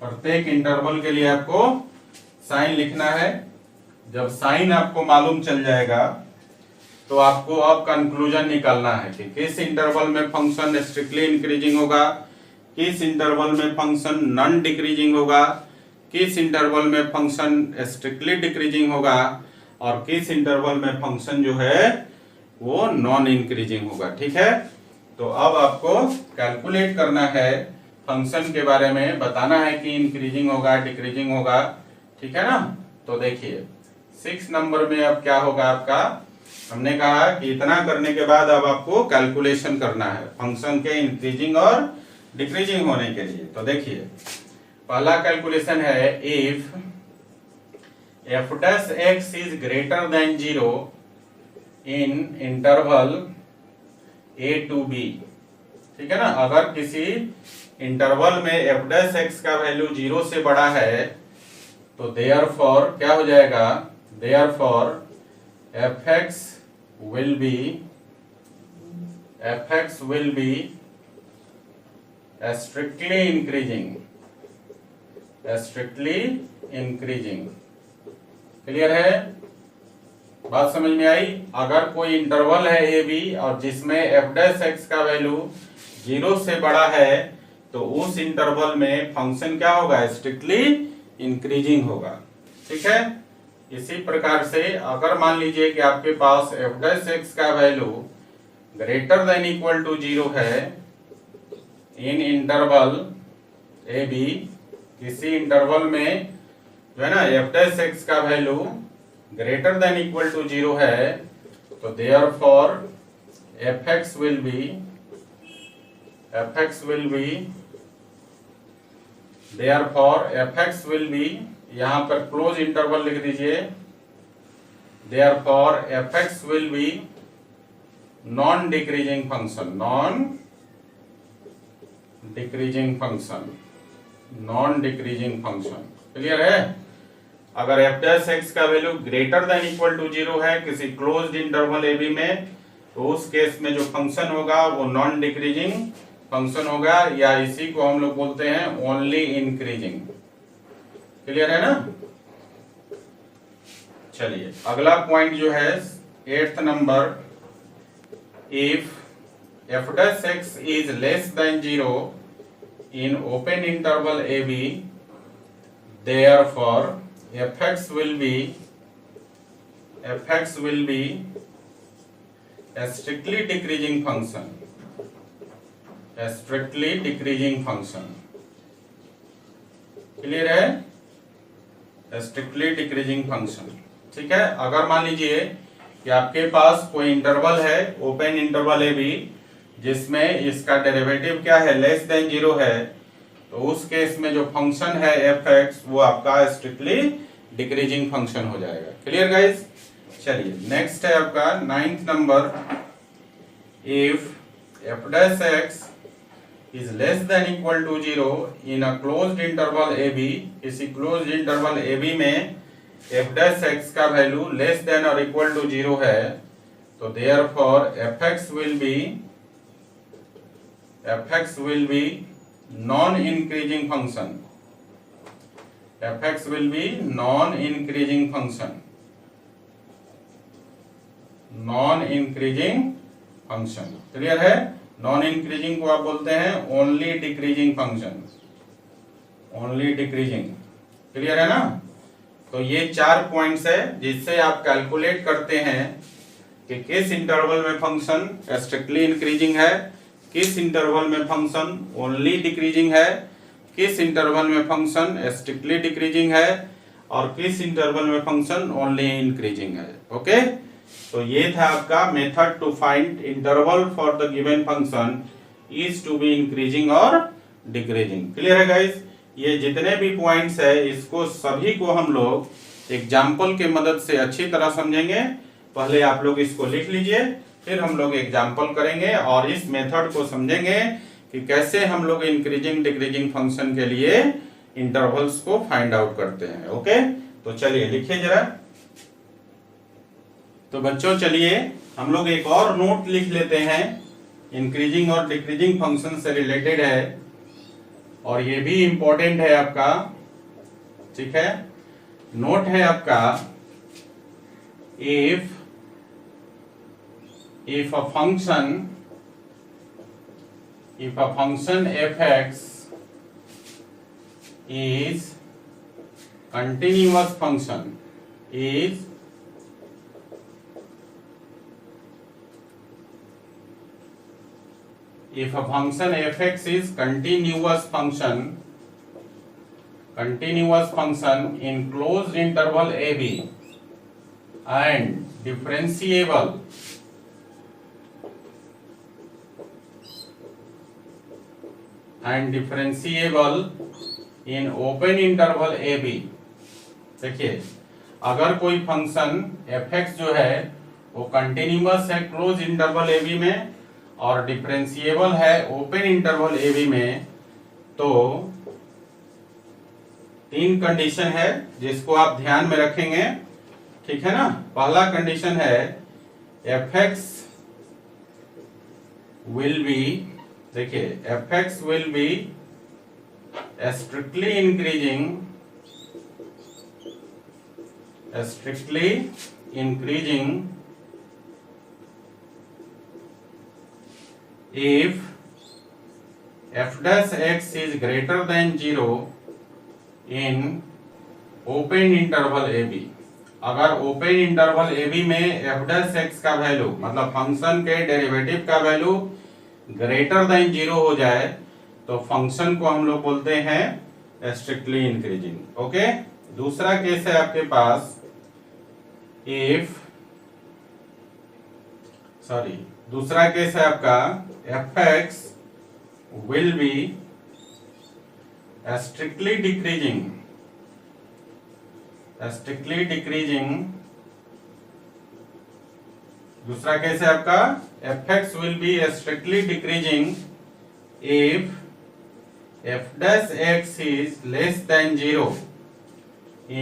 प्रत्येक इंटरवल के लिए आपको साइन लिखना है। जब साइन आपको मालूम चल जाएगा तो आपको अब कंक्लूजन निकालना है कि किस इंटरवल में फंक्शन स्ट्रिक्टली इंक्रीजिंग होगा, किस इंटरवल में फंक्शन नॉन डिक्रीजिंग होगा, किस इंटरवल में फंक्शन स्ट्रिक्टली डिक्रीजिंग होगा और किस इंटरवल में फंक्शन जो है वो नॉन इंक्रीजिंग होगा। ठीक है, तो अब आपको कैलकुलेट करना है, फंक्शन के बारे में बताना है कि इंक्रीजिंग होगा डिक्रीजिंग होगा। ठीक है ना, तो देखिए 6 नंबर में अब क्या होगा आपका, हमने कहा कि इतना करने के बाद अब आपको कैलकुलेशन करना है फंक्शन के इंक्रीजिंग और डिक्रीजिंग होने के लिए। तो देखिए पहला कैलकुलेशन है, if f dash x is greater than 0 in interval a to b। ठीक है ना, अगर किसी इंटरवल में f डैश x का वैल्यू 0 से बड़ा है तो देयरफॉर क्या हो जाएगा, therefore fx will be strictly increasing। Clear है, बात समझ में आई। अगर कोई इंटरवल है ए बी और जिसमें f डैश x का वैल्यू 0 से बड़ा है तो उस इंटरवल में फंक्शन क्या होगा, स्ट्रिक्टली इंक्रीजिंग होगा। ठीक है, इसी प्रकार से अगर मान लीजिए कि आपके पास f डैश x का value greater than equal to 0 है इन इंटरवल ए बी, किसी इंटरवल में जो है ना f डैश x का value greater than equal to 0 है, तो देयरफॉर fx will be यहां पर क्लोज इंटरवल लिख दीजिए, therefore fx will be non decreasing function. Clear है, अगर f डैश x का value greater than equal to 0 है किसी क्लोज्ड इंटरवल ए बी में, तो उस केस में जो फंक्शन होगा वो नॉन डिक्रीजिंग फंक्शन होगा, या इसी को हम लोग बोलते हैं ओनली इंक्रीजिंग। क्लियर है ना। चलिए अगला पॉइंट जो है 8th नंबर, if f dash x is less than 0 in open interval a b, therefore fx will be a strictly decreasing function। Clear है, स्ट्रिक्टली डिक्रीजिंग फंक्शन। ठीक है, अगर मान लीजिए कि आपके पास कोई इंटरवल है ओपन इंटरवल ए बी जिसमें इसका डेरिवेटिव क्या है, लेस देन 0 है, तो उस केस में जो फंक्शन है fx वो आपका स्ट्रिक्टली डिक्रीजिंग फंक्शन हो जाएगा। Clear guys. चलिए नेक्स्ट है आपका 9th number, if f dash x is less than equal to 0 in a closed interval AB, किसी closed interval AB में f dash x का value less than or equal to 0 है, तो therefore fx will be non-increasing function। fx will be non-increasing function। Clear है, non increasing को आप बोलते हैं ओनली डिक्रीजिंग फंक्शन। क्लियर है ना। तो ये 4 पॉइंट्स है जिससे आप कैलकुलेट करते हैं कि किस इंटरवल में फंक्शन स्ट्रिक्टली इंक्रीजिंग है, किस इंटरवल में फंक्शन ओनली डिक्रीजिंग है, किस इंटरवल में फंक्शन स्ट्रिक्टली डिक्रीजिंग है, और किस इंटरवल में फंक्शन ओनली इंक्रीजिंग है। ओके, तो ये था आपका method to find interval for the given function is to be increasing और डिक्रीजिंग। क्लियर है गाइस। ये जितने भी पॉइंट्स है इसको सभी को हम लोग एग्जाम्पल के मदद से अच्छी तरह समझेंगे। पहले आप लोग इसको लिख लीजिए, फिर हम लोग एग्जाम्पल करेंगे और इस मेथड को समझेंगे कि कैसे हम लोग इंक्रीजिंग डिक्रीजिंग फंक्शन के लिए इंटरवल्स को फाइंड आउट करते हैं। ओके, तो चलिए लिखिए जरा। तो बच्चों चलिए हम लोग एक और नोट लिख लेते हैं, इंक्रीजिंग और डिक्रीजिंग फंक्शन से रिलेटेड है और ये भी इंपॉर्टेंट है आपका। ठीक है, नोट है आपका, if a function fx is continuous function, if a function fx is continuous function in closed interval ab, and differentiable in open interval a b। देखिए अगर कोई फंक्शन f(x) जो है वो कंटिन्यूअस है क्लोज इंटरवल ए बी में और differentiable है ओपन इंटरवल ए बी में, तो तीन कंडीशन है जिसको आप ध्यान में रखेंगे, ठीक है ना। पहला कंडीशन है f(x) विल बी, देखिए f(x) will be strictly increasing if f dash x is greater than 0 in open interval a b। अगर ओपन इंटरवल ए बी में f dash x का वैल्यू मतलब फंक्शन के डेरिवेटिव का value greater than 0 हो जाए तो फंक्शन को हम लोग बोलते हैं स्ट्रिक्टली इंक्रीजिंग। ओके, दूसरा केस है आपके पास दूसरा केस है आपका f(x) will be strictly decreasing। दूसरा केस है आपका f(x) will be strictly decreasing if f dash x is less than 0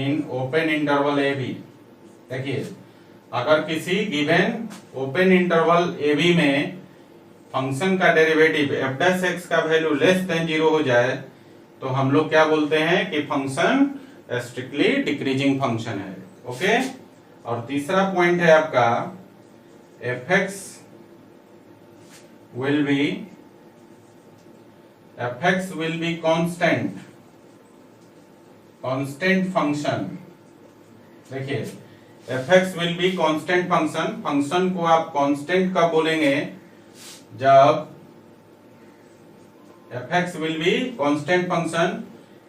in open interval a b। देखिए अगर किसी given open interval a b में फंक्शन का डेरिवेटिव f dash x का value less than 0 हो जाए तो हम लोग क्या बोलते हैं कि फंक्शन स्ट्रिक्टली डिक्रीजिंग फंक्शन है। ओके, और तीसरा पॉइंट है आपका f(x) will be constant function. देखिए f(x) will be constant function को आप कांस्टेंट कब बोलेंगे, जब f(x) will be constant function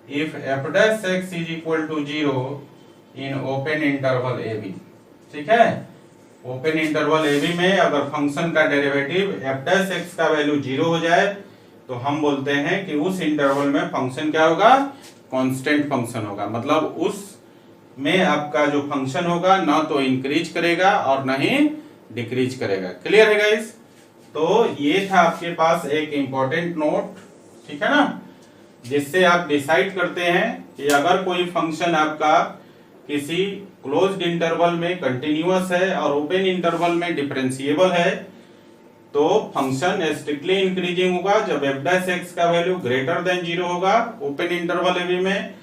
if f dash x is equal to 0 in open interval a b। ठीक है, ओपन इंटरवल ए बी में अगर फंक्शन का डेरिवेटिव f dash x का वैल्यू 0 हो जाए तो हम बोलते हैं कि उस इंटरवल में फंक्शन क्या होगा, कांस्टेंट फंक्शन होगा। मतलब उस में आपका जो फंक्शन होगा ना तो इंक्रीज करेगा और ना ही डिक्रीज करेगा। क्लियर है गाइस? तो ये था आपके पास एक इंपॉर्टेंट नोट, ठीक है ना, जिससे आप डिसाइड करते हैं कि अगर कोई फंक्शन आपका किसी क्लोज्ड इंटरवल में कंटिन्यूअस है और ओपन इंटरवल में डिफरेंशिएबल है तो फंक्शन स्ट्रिक्टली इंक्रीजिंग होगा जब f dash x का वैल्यू ग्रेटर देन 0 होगा। ओपन इंटरवल ए बी में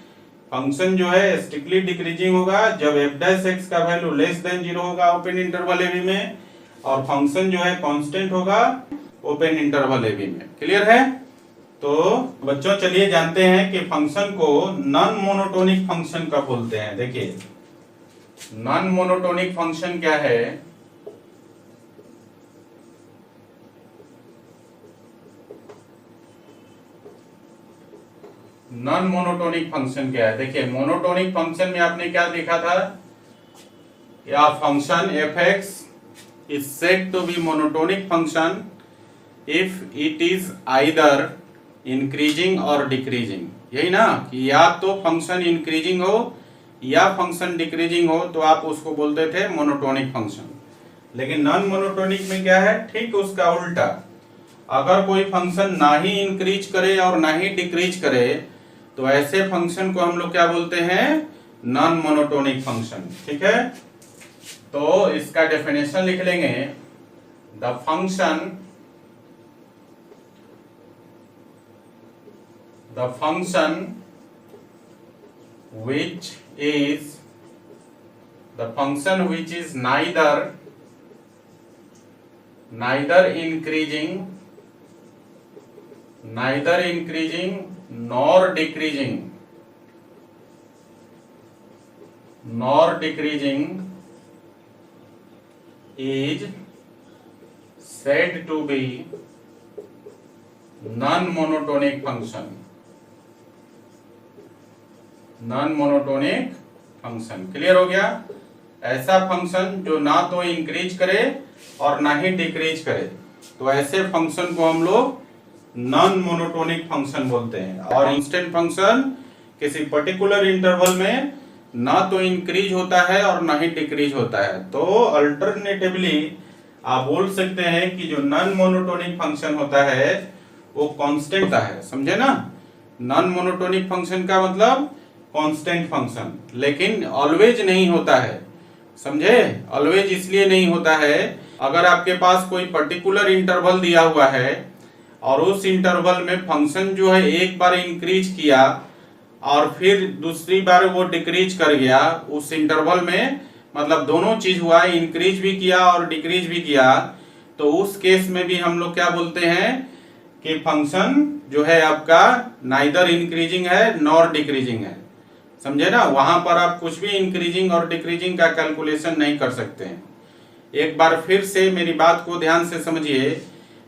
फंक्शन जो है स्ट्रिक्टली डिक्रीजिंग होगा जब f dash x का वैल्यू लेस देन 0 होगा ओपन इंटरवल ए बी में, और फंक्शन जो है कांस्टेंट होगा ओपन इंटरवल ए बी में। क्लियर है? तो बच्चों चलिए जानते हैं कि फंक्शन को नॉन मोनोटोनिक फंक्शन कब बोलते हैं। देखिए नॉन मोनोटोनिक फंक्शन क्या है, नॉन मोनोटोनिक फंक्शन क्या है। देखिए मोनोटोनिक फंक्शन में आपने क्या देखा था, या function f(x) is said to be monotonic function if it is either increasing or decreasing। यही ना, कि या तो फंक्शन इंक्रीजिंग हो या फंक्शन डिक्रीजिंग हो तो आप उसको बोलते थे मोनोटोनिक फंक्शन। लेकिन नॉन मोनोटोनिक में क्या है, ठीक उसका उल्टा, अगर कोई फंक्शन ना ही इंक्रीज करे और ना ही डिक्रीज करे तो ऐसे फंक्शन को हम लोग क्या बोलते हैं, नॉन मोनोटोनिक फंक्शन। ठीक है, तो इसका डेफिनेशन लिख लेंगे, the function which is neither increasing nor decreasing is said to be non-monotonic function। Non monotonic function. Clear हो गया? ऐसा फंक्शन जो ना तो इंक्रीज करे और ना ही डिक्रीज करे, तो ऐसे फंक्शन को हम लोग नॉन मोनोटोनिक फंक्शन बोलते हैं। और कांस्टेंट फंक्शन किसी पर्टिकुलर इंटरवल में ना तो इंक्रीज होता है और ना ही डिक्रीज होता है। तो अल्टरनेटिवली आप बोल सकते हैं कि जो नॉन मोनोटोनिक फंक्शन होता है वो कांस्टेंट का है, समझे ना। नॉन मोनोटोनिक फंक्शन का मतलब कांस्टेंट फंक्शन, लेकिन ऑलवेज नहीं होता है, समझे। ऑलवेज इसलिए नहीं होता है, अगर आपके पास कोई पर्टिकुलर इंटरवल दिया हुआ है और उस इंटरवल में फंक्शन जो है एक बार इंक्रीज किया और फिर दूसरी बार वो डिक्रीज कर गया, उस इंटरवल में मतलब दोनों चीज हुआ, इंक्रीज भी किया और डिक्रीज भी किया, तो उस केस में भी हम लोग क्या बोलते हैं कि फंक्शन जो है आपका नाइदर इंक्रीजिंग है नॉर डिक्रीजिंग है, समझे ना। वहां पर आप कुछ भी इंक्रीजिंग और डिक्रीजिंग का कैलकुलेशन नहीं कर सकते हैं। एक बार फिर से मेरी बात को ध्यान से समझिए।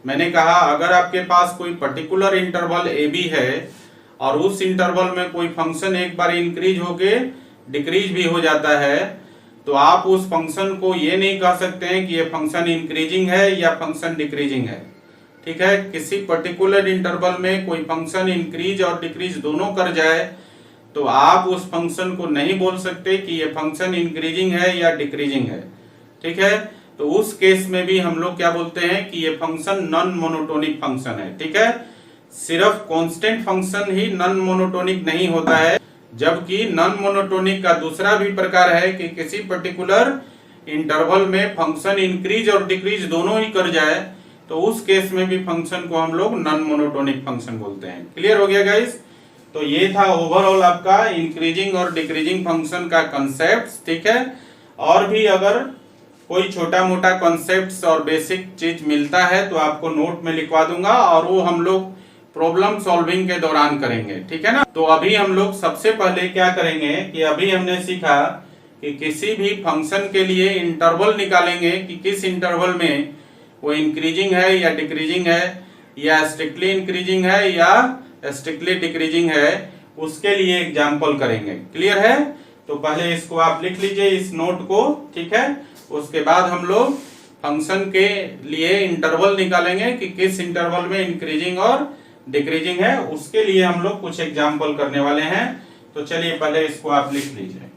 मैंने कहा अगर आपके पास कोई पर्टिकुलर इंटरवल ए बी है और उस इंटरवल में कोई फंक्शन एक बार इंक्रीज होके डिक्रीज भी हो जाता है, तो आप उस फंक्शन को ये नहीं कह सकते हैं कि ये फंक्शन इंक्रीजिंग है या फंक्शन डिक्रीजिंग है, ठीक है। किसी पर्टिकुलर इंटरवल में कोई फंक्शन इंक्रीज और डिक्रीज दोनों कर जाए तो आप उस फंक्शन को नहीं बोल सकते कि ये फंक्शन इंक्रीजिंग है या डिक्रीजिंग है, ठीक है। तो उस केस में भी हम लोग क्या बोलते हैं कि ये फंक्शन नॉन मोनोटोनिक फंक्शन है, ठीक है। सिर्फ कांस्टेंट फंक्शन ही नॉन मोनोटोनिक नहीं होता है, जबकि नॉन मोनोटोनिक का दूसरा भी प्रकार है कि किसी पर्टिकुलर इंटरवल में फंक्शन इंक्रीज और डिक्रीज दोनों ही कर जाए, तो उस केस में भी फंक्शन को हम लोग नॉन मोनोटोनिक फंक्शन बोलते हैं। क्लियर हो गया गाइस। तो ये था ओवरऑल आपका इंक्रीजिंग और डिक्रीजिंग फंक्शन का कंसेप्ट, ठीक है। और भी अगर कोई छोटा मोटा कॉन्सेप्ट्स और बेसिक चीज मिलता है तो आपको नोट में लिखवा दूंगा और वो हम लोग प्रॉब्लम सॉल्विंग के दौरान करेंगे, ठीक है ना। तो अभी हम लोग सबसे पहले क्या करेंगे कि अभी हमने सीखा कि किसी भी फंक्शन के लिए इंटरवल निकालेंगे कि किस इंटरवल में वो इंक्रीजिंग है या डिक्रीजिंग है या स्ट्रिक्टली इंक्रीजिंग है या स्ट्रिक्टली डिक्रीजिंग है, उसके लिए एग्जाम्पल करेंगे। क्लियर है। तो पहले इसको आप लिख लीजिए इस नोट को, ठीक है। उसके बाद हम लोग फंक्शन के लिए इंटरवल निकालेंगे कि किस इंटरवल में इंक्रीजिंग और डिक्रीजिंग है, उसके लिए हम लोग कुछ एग्जाम्पल करने वाले हैं। तो चलिए पहले इसको आप लिख लीजिए।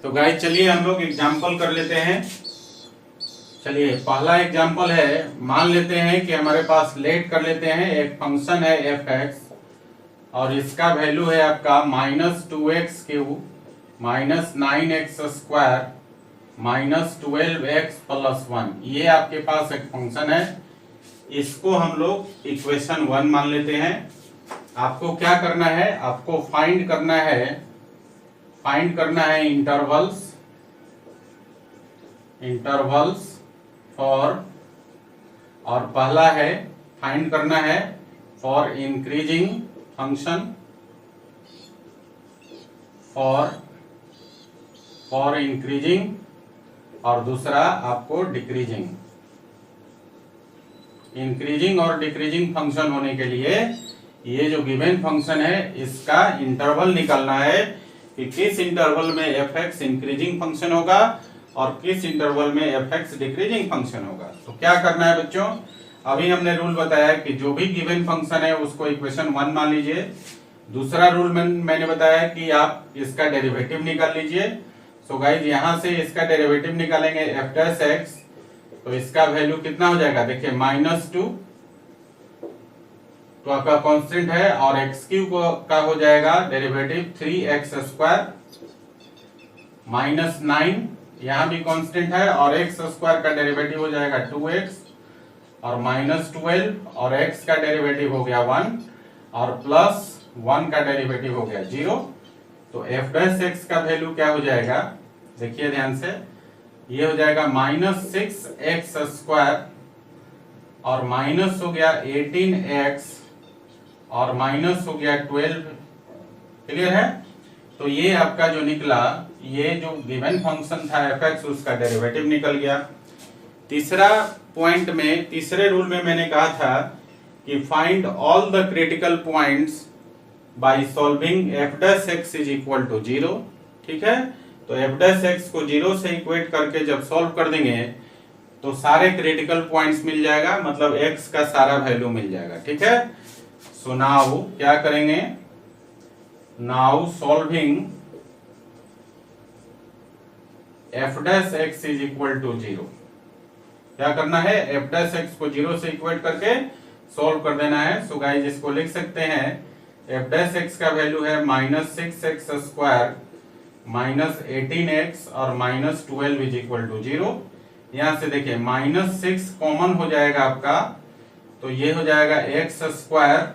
तो गाइस चलिए हम लोग एग्जाम्पल कर लेते हैं। चलिए पहला एग्जाम्पल है, मान लेते हैं कि हमारे पास लेट कर लेते हैं एक फंक्शन है एफ एक्स और इसका वैल्यू है आपका -2x³ -9x² -12x+1। ये आपके पास एक फंक्शन है, इसको हम लोग इक्वेशन 1 मान लेते हैं। आपको क्या करना है, आपको फाइंड करना है इंटरवल्स फॉर, और पहला है फाइंड करना है for increasing function, for increasing, और दूसरा आपको डिक्रीजिंग। इंक्रीजिंग और डिक्रीजिंग फंक्शन होने के लिए ये जो गिवन फंक्शन है इसका इंटरवल निकालना है कि किस इंटरवल में एफ एक्स इंक्रीजिंग फंक्शन होगा और किस इंटरवल में एफ एक्स डिक्रीजिंग फंक्शन होगा। तो क्या करना है बच्चों, अभी हमने रूल बताया कि जो भी गिवन फंक्शन है उसको इक्वेशन 1 मान लीजिए। दूसरा रूल मैंने बताया कि आप इसका डेरिवेटिव निकाल लीजिए। सो गाइस यहाँ से इसका डेरिवेटिव निकालेंगे एफ डैश एक्स, तो इसका वैल्यू कितना हो जाएगा, देखिए -2 तो आपका कांस्टेंट है, और x³ का हो जाएगा डेरिवेटिव 3x² -9, यहाँ भी कांस्टेंट है, और x² का डेरिवेटिव हो जाएगा 2x और -12, और x का डेरिवेटिव हो गया 1 और +1 का डेरिवेटिव हो गया 0। तो f डैश x का वैल्यू क्या हो जाएगा, देखिए ध्यान से, ये हो जाएगा -6x² और माइनस हो गया 18x और माइनस हो गया 12। क्लियर है। तो ये आपका जो निकला, ये जो गिवन फंक्शन था एफ एक्स, उसका डेरिवेटिव निकल गया। तीसरा पॉइंट में, तीसरे रूल में मैंने कहा था कि find all the critical points by solving f dash x is equal to 0, ठीक है। तो एफ डैश एक्स को 0 से इक्वेट करके जब सॉल्व कर देंगे तो सारे क्रिटिकल पॉइंट्स मिल जाएगा, मतलब एक्स का सारा वैल्यू मिल जाएगा। ठीक है, सो नाउ क्या करेंगे, now solving f dash x is equal to 0। क्या करना है, एफ डैश एक्स को 0 से इक्वेट करके सॉल्व कर देना है। सो गाइस इसको लिख सकते हैं, एफ डैश एक्स का वैल्यू है -6x² -18x और -12 इज इक्वल टू 0। यहां से देखिए -6 कॉमन हो जाएगा आपका, तो ये हो जाएगा x²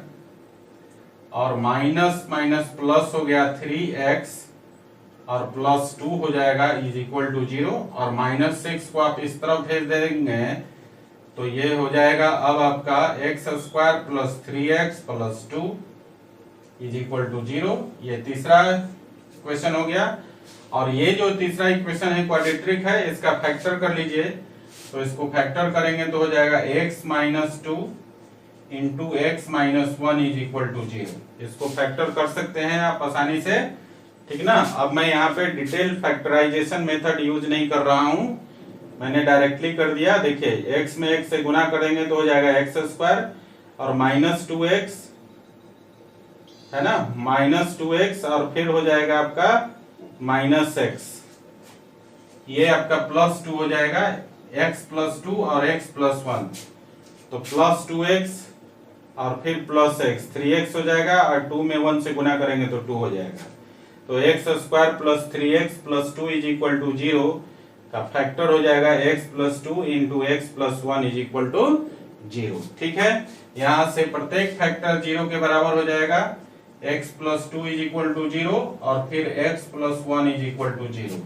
और माइनस माइनस प्लस हो गया 3x और +2 हो जाएगा इज इक्वल टू 0 और -6 को आप इस तरफ भेज देंगे तो ये हो जाएगा अब आपका x² + 3x + 2 is equal to 0। ये तीसरा इक्वेशन हो गया। और ये जो तीसरा इक्वेशन है क्वाड्रेटिक है, इसका फैक्टर कर लीजिए। तो इसको फैक्टर करेंगे तो हो जाएगा x - 2 into x - 1 is equal to 0। इसको फैक्टर कर सकते हैं आप आसानी से, ठीक ना। अब मैं यहाँ पे डिटेल फैक्टराइजेशन मेथड यूज नहीं कर रहा हूँ, मैंने डायरेक्टली कर दिया। देखिए x में x से गुना करेंगे तो हो जाएगा x² और -2x है ना, -2x और फिर हो जाएगा आपका -x, ये आपका +2 हो जाएगा, x + 2 और x + 1 तो +2x और फिर +x 3x हो जाएगा और 2 में 1 से गुना करेंगे तो 2 हो जाएगा। तो x² + 3x + 2 is equal to 0 का फैक्टर हो जाएगा x + 2 into x + 1 is equal to 0। ठीक है, यहाँ से प्रत्येक फैक्टर 0 के बराबर हो जाएगा, x + 2 इज इक्वल टू 0 और फिर x + 1 इज इक्वल टू 0।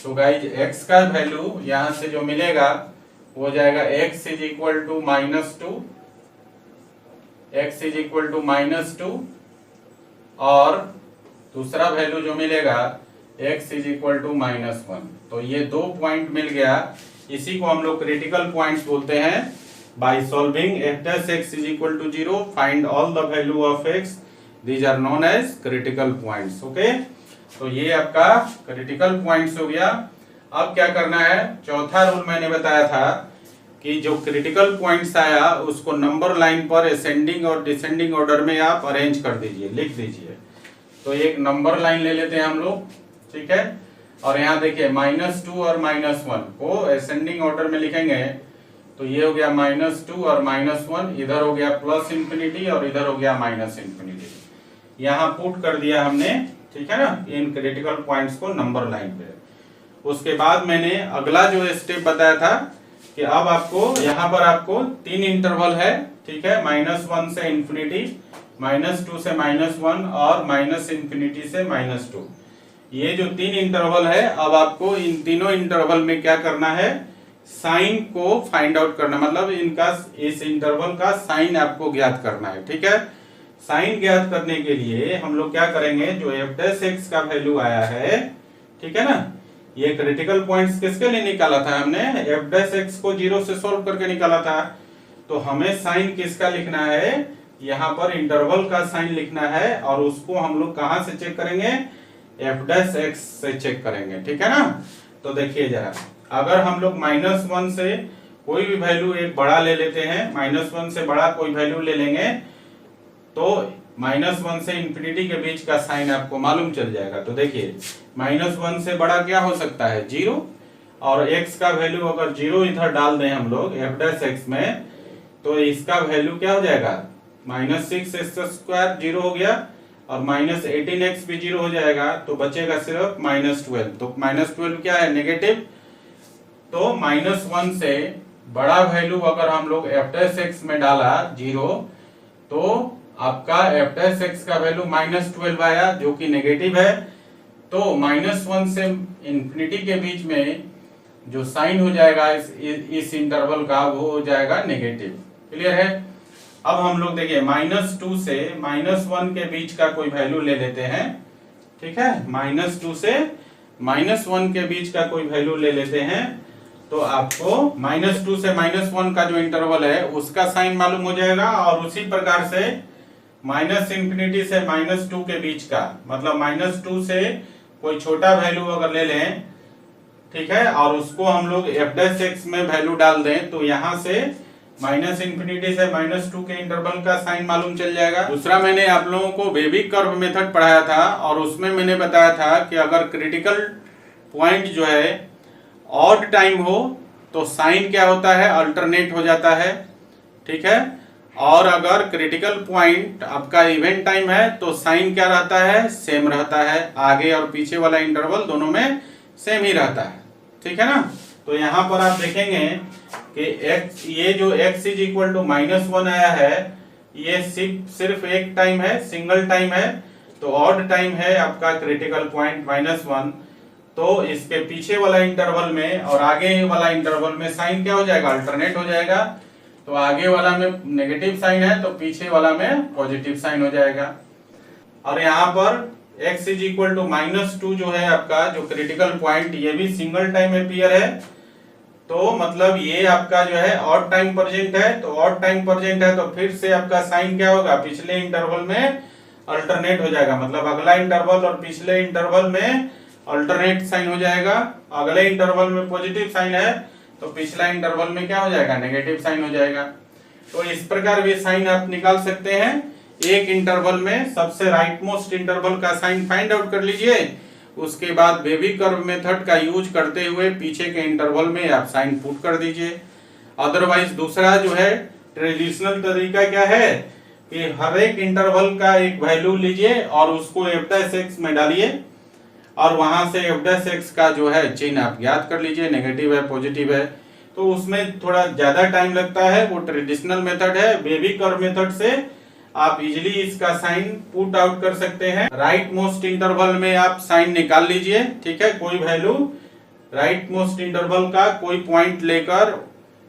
तो गाइज x का वैल्यू यहाँ से जो मिलेगा वो हो जाएगा x is equal to -2, x is equal to -2 और दूसरा वैल्यू जो मिलेगा x इज इक्वल टू -1। तो ये 2 पॉइंट मिल गया, इसी को हम लोग क्रिटिकल पॉइंट्स बोलते हैं। By solving f dash x is equal to 0 find all the value of x, these are known as critical points. Okay, तो ये आपका क्रिटिकल पॉइंट्स हो गया। अब क्या करना है, चौथा रूल मैंने बताया था कि जो क्रिटिकल पॉइंट्स आया उसको नंबर लाइन पर असेंडिंग और डिसेंडिंग ऑर्डर में आप अरेंज कर दीजिए, लिख दीजिए। तो एक नंबर लाइन ले लेते हैं हम लोग, ठीक है। और यहाँ देखिए -2 और -1 को असेंडिंग ऑर्डर में लिखेंगे तो ये हो गया -2 और -1, इधर हो गया +∞ और इधर हो गया -∞। यहाँ पुट कर दिया हमने, ठीक है ना, इन क्रिटिकल पॉइंट्स को नंबर लाइन पे। उसके बाद मैंने अगला जो स्टेप बताया था कि अब आपको यहाँ पर आपको 3 इंटरवल है, ठीक है, -1 से ∞, -2 से -1 और -∞ से -2। ये जो 3 इंटरवल है, अब आपको इन तीनों इंटरवल में क्या करना है, साइन को फाइंड आउट करना, मतलब इनका इस इंटरवल का साइन आपको ज्ञात करना है। ठीक है, साइन ज्ञात करने के लिए हम लोग क्या करेंगे, जो एफ डैश एक्स का वैल्यू आया है, ठीक है ना, ये क्रिटिकल पॉइंट्स किसके लिए निकाला था हमने, एफ डैश एक्स को 0 से सॉल्व करके निकाला था। तो हमें साइन किसका लिखना है, यहाँ पर इंटरवल का साइन लिखना है और उसको हम लोग कहां से चेक करेंगे, एफ डैश एक्स से चेक करेंगे। ठीक है ना, तो देखिए जरा, अगर हम लोग -1 से कोई भी वैल्यू एक बड़ा ले लेते हैं, -1 से बड़ा कोई वैल्यू ले लेंगे तो -1 से इंफिनिटी के बीच का साइन आपको मालूम चल जाएगा। तो देखिए -1 से बड़ा क्या हो सकता है, 0, और x का वैल्यू अगर 0 इधर डाल दें हम लोग एफ डैश एक्स में, तो इसका वैल्यू क्या हो जाएगा, -6x² 0 हो गया और -18x भी 0 हो जाएगा, तो बचेगा सिर्फ -12। तो -12 क्या है, नेगेटिव। तो -1 से बड़ा वैल्यू अगर हम लोग एफ डैश एक्स में डाला 0, तो आपका एफ डैश एक्स का वैल्यू -12 आया जो कि नेगेटिव है। तो -1 से इंफिनिटी के बीच में जो साइन हो जाएगा इस इंटरवल का, वो हो जाएगा नेगेटिव। क्लियर है। अब हम लोग देखिए -2 से -1 के बीच का कोई वैल्यू ले लेते हैं, ठीक है, -2 से -1 के बीच का कोई वैल्यू ले लेते हैं, तो आपको -2 से -1 का जो इंटरवल है उसका साइन मालूम हो जाएगा। और उसी प्रकार से -∞ से -2 के बीच का, मतलब -2 से कोई छोटा वैल्यू अगर ले लें, ठीक है, और उसको हम लोग f' में वैल्यू डाल दें, तो यहाँ से -∞ से -2 के इंटरवल का साइन मालूम चल जाएगा। दूसरा, मैंने आप लोगों को बेबी कर्व मेथड पढ़ाया था और उसमें मैंने बताया था कि अगर क्रिटिकल पॉइंट जो है ऑड टाइम हो तो साइन क्या होता है, अल्टरनेट हो जाता है, ठीक है, और अगर क्रिटिकल पॉइंट आपका इवेंट टाइम है तो साइन क्या रहता है, सेम रहता है, आगे और पीछे वाला इंटरवल दोनों में सेम ही रहता है, ठीक है ना। तो यहाँ पर आप देखेंगे कि x, ये जो x इज इक्वल टू -1 आया है, ये सिर्फ एक टाइम है, सिंगल टाइम है, तो ऑड टाइम है आपका क्रिटिकल पॉइंट -1, तो इसके पीछे वाला इंटरवल में और आगे वाला इंटरवल में साइन क्या हो जाएगा, अल्टरनेट हो जाएगा। तो आगे वाला में नेगेटिव साइन है तो पीछे वाला में पॉजिटिव साइन हो जाएगा। और यहाँ पर x इज इक्वल टू -2 जो है आपका जो क्रिटिकल पॉइंट, ये भी सिंगल टाइम एम्पियर है, तो मतलब ये आपका जो है ऑड टाइम परसेंट है, तो ऑड टाइम परसेंट है तो फिर से आपका साइन क्या होगा, पिछले इंटरवल में अल्टरनेट हो जाएगा, मतलब अगला इंटरवल और पिछले इंटरवल में अल्टरनेट साइन हो जाएगा। अगले इंटरवल में पॉजिटिव साइन है तो पिछला इंटरवल में क्या हो जाएगा, नेगेटिव साइन हो जाएगा। तो इस प्रकार भी साइन आप निकाल सकते हैं। एक इंटरवल में सबसे राइट मोस्ट इंटरवल का साइन फाइंड आउट कर लीजिए, उसके बाद बेबी कर्व मेथड का यूज करते हुए पीछे के इंटरवल में आप साइन पुट कर दीजिए। अदरवाइज दूसरा जो है ट्रेडिशनल तरीका क्या है कि हर एक इंटरवल का एक वैल्यू लीजिए और उसको f' में डालिए और वहां से f' का जो है चिन्ह आप ज्ञात कर लीजिए, नेगेटिव है पॉजिटिव है, तो उसमें थोड़ा ज्यादा टाइम लगता है, वो ट्रेडिशनल मेथड है। बेबी कर्व मेथड से आप इजिली इसका साइन पुट आउट कर सकते हैं। राइट मोस्ट इंटरवल में आप साइन निकाल लीजिए, ठीक है, कोई वैल्यू राइट मोस्ट इंटरवल का कोई पॉइंट लेकर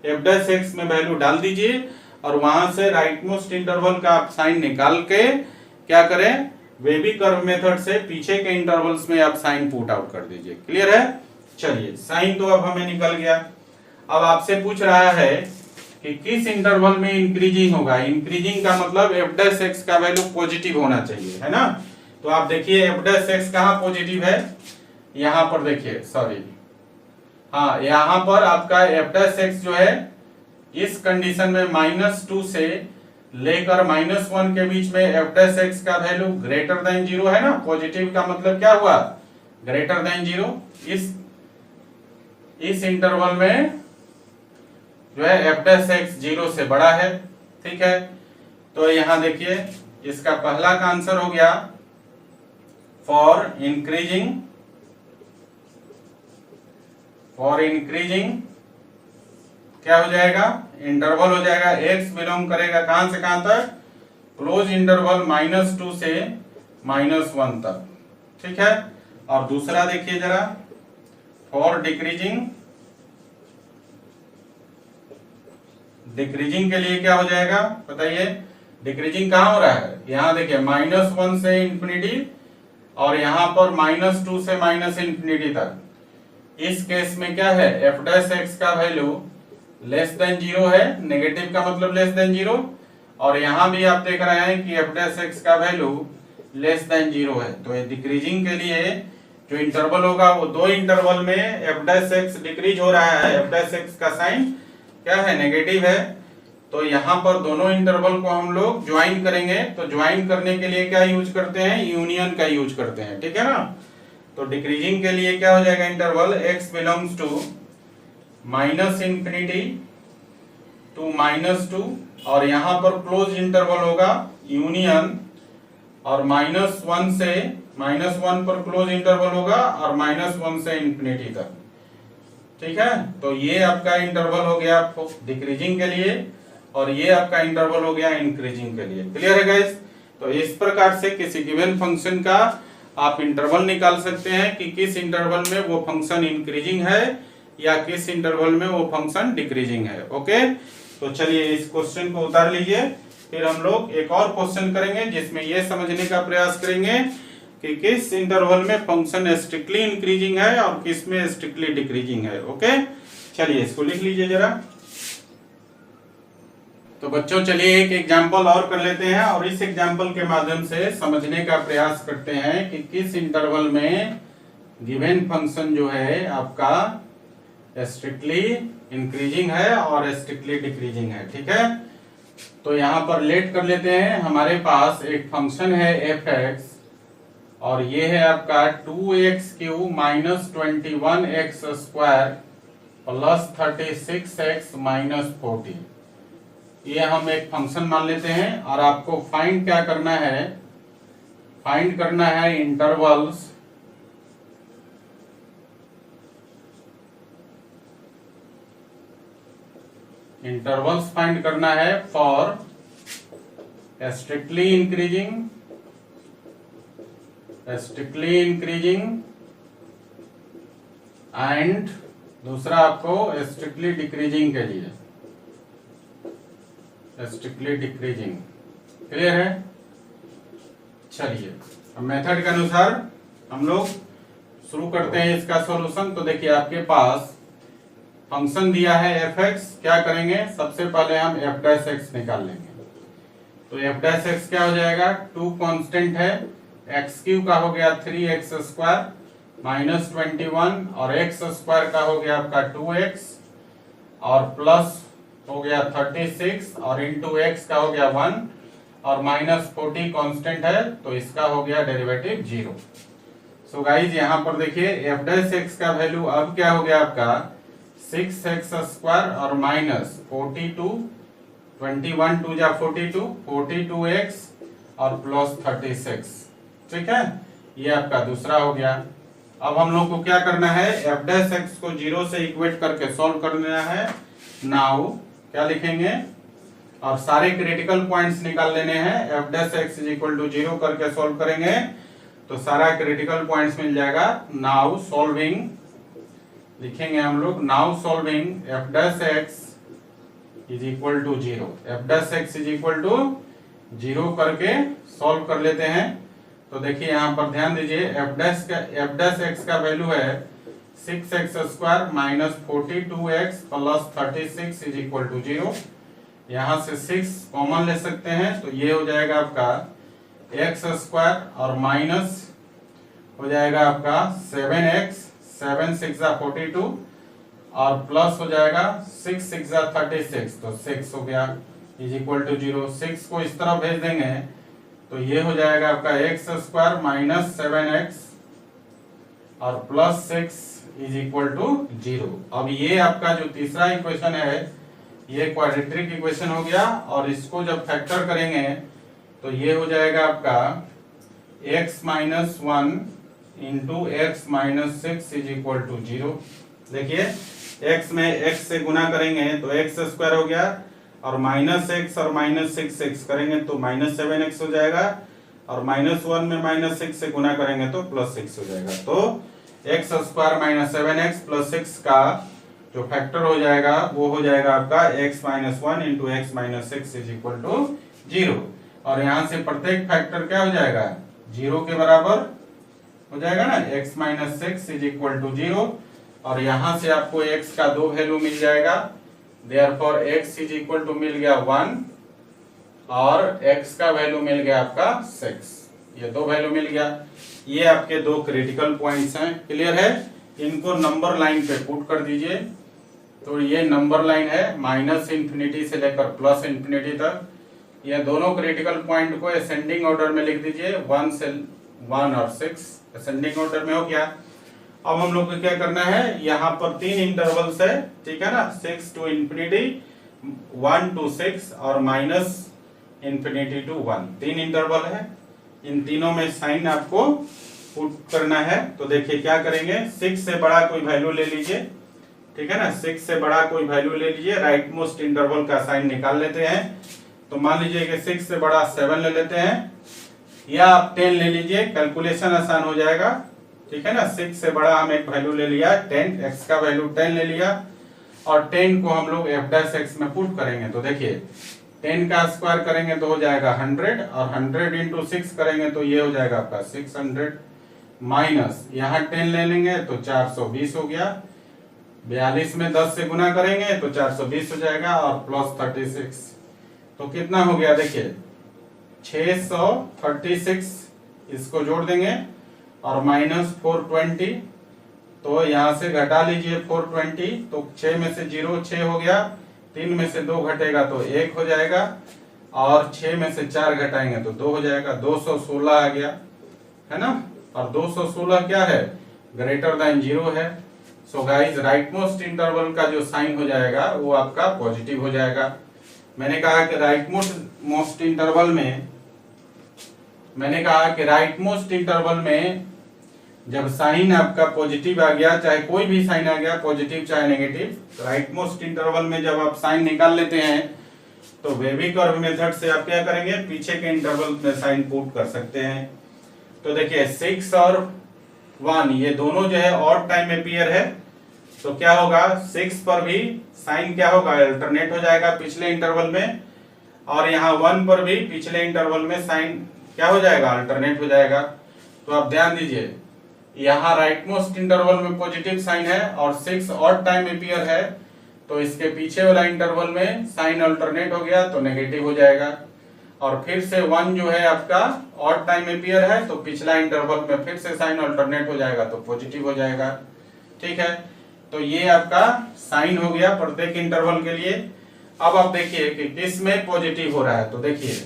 f' में वैल्यू डाल दीजिए और वहां से राइट मोस्ट इंटरवल का आप साइन निकाल के क्या करें, बेबी कर्व मेथड से पीछे के इंटरवल्स में आप साइन पुट आउट कर दीजिए। क्लियर है? चलिए, साइन तो अब हमें निकल गया। अब आपसे पूछ रहा है कि किस इंटरवल में इंक्रीजिंग होगा। इंक्रीजिंग का मतलब f' का वैल्यू पॉजिटिव होना चाहिए, है ना। तो आप देखिए f' कहाँ पॉजिटिव है, यहाँ पर देखिए, सॉरी, हाँ, यहाँ पर आपका f' जो है इस कंडीशन में -2 से लेकर -1 के बीच में f' का वैल्यू ग्रेटर देन 0 है ना। पॉजिटिव का मतलब क्या हुआ, ग्रेटर देन 0। इस इंटरवल में जो है f' 0 से बड़ा है, ठीक है। तो यहां देखिए इसका पहला का आंसर हो गया फॉर इंक्रीजिंग क्या हो जाएगा, इंटरवल हो जाएगा, x बिलोंग करेगा कहां से कहां तक, क्लोज इंटरवल -2 से -1 तक, ठीक है। और दूसरा देखिए जरा, फॉर डिक्रीजिंग के लिए क्या हो जाएगा बताइए। डिक्रीजिंग कहां हो रहा है, यहां देखिए -1 से इंफिनिटी और यहां पर -2 से -इंफिनिटी तक। इस केस में क्या है, f' का वैल्यू लेस देन 0 है, नेगेटिव का मतलब लेस देन 0, और यहां भी आप देख रहे हैं कि f' का वैल्यू लेस देन 0 है। तो डिक्रीजिंग के लिए जो इंटरवल होगा वो दो इंटरवल में f' डिक्रीज हो रहा है, f' का साइन क्या है, नेगेटिव है। तो यहाँ पर दोनों इंटरवल को हम लोग ज्वाइन करेंगे, तो ज्वाइन करने के लिए क्या यूज करते हैं, यूनियन का यूज करते हैं, ठीक है ना। तो डिक्रीजिंग के लिए क्या हो जाएगा, interval x belongs to -infinity to -2, और यहाँ पर क्लोज इंटरवल होगा यूनियन, और -1 से -1 पर क्लोज इंटरवल होगा और -1 से इंफिनिटी तक, ठीक है। तो ये आपका इंटरवल हो गया डिक्रीजिंग के लिए और ये आपका इंटरवल हो गया इंक्रीजिंग के लिए। क्लियर है गाइस? तो इस प्रकार से किसी गिवन फंक्शन का आप इंटरवल निकाल सकते हैं कि किस इंटरवल में वो फंक्शन इंक्रीजिंग है या किस इंटरवल में वो फंक्शन डिक्रीजिंग है। ओके, तो चलिए इस क्वेश्चन को उतार लीजिए, फिर हम लोग एक और क्वेश्चन करेंगे जिसमें ये समझने का प्रयास करेंगे कि किस इंटरवल में फंक्शन स्ट्रिक्टली इंक्रीजिंग है और किस में स्ट्रिक्टली डिक्रीजिंग है। ओके, चलिए इसको लिख लीजिए जरा। तो बच्चों चलिए एक एग्जांपल और कर लेते हैं और इस एग्जांपल के माध्यम से समझने का प्रयास करते हैं कि किस इंटरवल में गिवन फंक्शन जो है आपका स्ट्रिक्टली इंक्रीजिंग है और स्ट्रिक्टली डिक्रीजिंग है, ठीक है। तो यहां पर लेट कर लेते हैं। हमारे पास एक फंक्शन है एफ एक्स और ये है आपका 2x³ minus 21x² plus 36x minus 40। ये हम एक फंक्शन मान लेते हैं और आपको फाइंड क्या करना है, फाइंड करना है इंटरवल्स फाइंड करना है फॉर स्ट्रिक्टली इंक्रीजिंग एंड दूसरा आपको स्ट्रिक्टली डिक्रीजिंग के लिए, स्ट्रिक्टली डिक्रीजिंग। क्लियर है? चलिए अब मेथड के अनुसार हम लोग शुरू करते हैं इसका सॉल्यूशन। तो देखिए आपके पास फंक्शन दिया है एफ एक्स, क्या करेंगे सबसे पहले हम एफ डैश एक्स निकाल लेंगे। तो एफ डैश एक्स क्या हो जाएगा, 2 कांस्टेंट है, x³ का हो गया 3x² माइनस 21 और x² का हो गया आपका 2x और प्लस हो गया 36 और इंटू x का हो गया 1 और माइनस 40 कांस्टेंट है तो इसका हो गया डेरिवेटिव 0। सो गाइज यहाँ पर देखिए एफ डैश एक्स का वैल्यू अब क्या हो गया आपका 6x² और माइनस 42, 21 2 जा 42, 42x और प्लस 36, ठीक है। ये आपका दूसरा हो गया। अब हम लोग को क्या करना है, एफ डैश एक्स को 0 से इक्वेट करके सॉल्व करना है। नाउ क्या लिखेंगे और सारे क्रिटिकल पॉइंट्स निकाल लेने हैं। F dash x is equal to 0 करके सॉल्व करेंगे तो सारा क्रिटिकल पॉइंट्स मिल जाएगा। नाउ सॉल्विंग लिखेंगे हम लोग, now solving f dash x is equal to 0, f dash x is equal to 0 करके सॉल्व कर लेते हैं। तो देखिए यहाँ पर ध्यान दीजिए एफ डैश एक्स का वैल्यू है 6x² minus 42x plus 36 is equal to 0। यहाँ से 6 कॉमन ले सकते हैं तो ये हो जाएगा आपका x² और माइनस हो जाएगा आपका 7x, 7 6 42 और प्लस हो जाएगा 6 6 36 तो 6 हो गया इज इक्वल टू 0। 6 को इस तरफ भेज देंगे तो ये हो जाएगा आपका x² माइनस 7x और प्लस 6 इज इक्वल टू 0। अब ये आपका जो तीसरा इक्वेशन है ये क्वाड्रेटिक इक्वेशन हो गया और इसको जब फैक्टर करेंगे तो ये हो जाएगा आपका x minus 1 into x minus 6 is equal to 0। देखिए x में x से गुना करेंगे तो x² हो गया और माइनस x और माइनस 6 करेंगे तो माइनस 7x हो जाएगा और माइनस 1 में माइनस 6 से गुना करेंगे तो प्लस 6 हो जाएगा। तो x² माइनस 7x प्लस 6 का जो फैक्टर हो जाएगा वो हो जाएगा आपका x minus 1 into x minus 6 is equal to 0। और यहाँ से प्रत्येक फैक्टर क्या हो जाएगा 0 के बराबर हो जाएगा ना, x minus 6 is equal to 0 और यहाँ से आपको x का 2 वैल्यू मिल जाएगा। Therefore x is equal to मिल गया 1 और x का वैल्यू मिल गया आपका 6, ये 2 वैल्यू मिल गया। ये आपके 2 क्रिटिकल पॉइंट्स हैं। क्लियर है? इनको नंबर लाइन पे पुट कर दीजिए। तो ये नंबर लाइन है माइनस इंफिनिटी से लेकर प्लस इंफिनिटी तक। ये दोनों क्रिटिकल पॉइंट को असेंडिंग ऑर्डर में लिख दीजिए, 1 से 1 और 6 असेंडिंग ऑर्डर में हो गया। अब हम लोग को क्या करना है, यहाँ पर 3 इंटरवल्स है, ठीक है ना, 6 to इंफिनिटी, 1 to 6 और माइनस इंफिनिटी टू 1, 3 इंटरवल है। इन तीनों में साइन आपको पुट करना है। तो देखिए क्या करेंगे, 6 से बड़ा कोई वैल्यू ले लीजिए, ठीक है ना, 6 से बड़ा कोई वैल्यू ले लीजिए, राइट मोस्ट इंटरवल का साइन निकाल लेते हैं। तो मान लीजिए कि 6 से बड़ा 7 ले लेते हैं या आप 10 ले लीजिए, कैलकुलेशन आसान हो जाएगा, ठीक है ना। 6 से बड़ा हम एक वैल्यू ले लिया 10, x का वैल्यू 10 ले लिया और 10 को हम लोग f डैश x में पुट करेंगे। तो देखिए 10 का स्क्वायर करेंगे तो हो जाएगा 100 और 100 इंटू 6 करेंगे तो ये हो जाएगा आपका 600 माइनस यहाँ 10 ले लेंगे तो 420 हो गया, 42 में 10 से गुना करेंगे तो 420 हो जाएगा और प्लस 36 तो कितना हो गया, देखिए 636, इसको जोड़ देंगे और -420, तो यहाँ से घटा लीजिए 420, तो 6 में से 0 6 हो गया, 3 में से 2 घटेगा तो 1 हो जाएगा, और 6 में से 4 घटाएंगे तो 2 हो जाएगा, 216 आ गया, है ना। और 216 क्या है, ग्रेटर देन 0 है। So guys right most interval का जो साइन हो जाएगा वो आपका पॉजिटिव हो जाएगा। मैंने कहा कि राइट मोस्ट इंटरवल में जब साइन आपका पॉजिटिव आ गया, चाहे कोई भी साइन आ गया, पॉजिटिव चाहे नेगेटिव, राइट मोस्ट इंटरवल में जब आप साइन निकाल लेते हैं तो वेवी कर्व मेथड से आप क्या करेंगे, पीछे के इंटरवल में साइन पुट कर सकते हैं। तो देखिए 6 और 1 ये दोनों जो है ऑड टाइम एपियर है, तो क्या होगा 6 पर भी साइन क्या होगा, अल्टरनेट हो जाएगा पिछले इंटरवल में, और यहाँ 1 पर भी पिछले इंटरवल में साइन क्या हो जाएगा, अल्टरनेट हो जाएगा। तो आप ध्यान दीजिए, यहाँ राइट मोस्ट इंटरवल में पॉजिटिव साइन है और 6 ऑड टाइम एपियर है, तो इसके पीछे वाला इंटरवल में साइन अल्टरनेट हो गया तो नेगेटिव हो जाएगा। और फिर से 1 जो है आपका ऑड टाइम एपियर है, तो पिछला इंटरवल में फिर से साइन अल्टरनेट हो जाएगा तो पॉजिटिव हो जाएगा। ठीक है, तो ये आपका साइन हो गया प्रत्येक इंटरवल के लिए। अब आप देखिए कि किस में पॉजिटिव हो रहा है, तो देखिए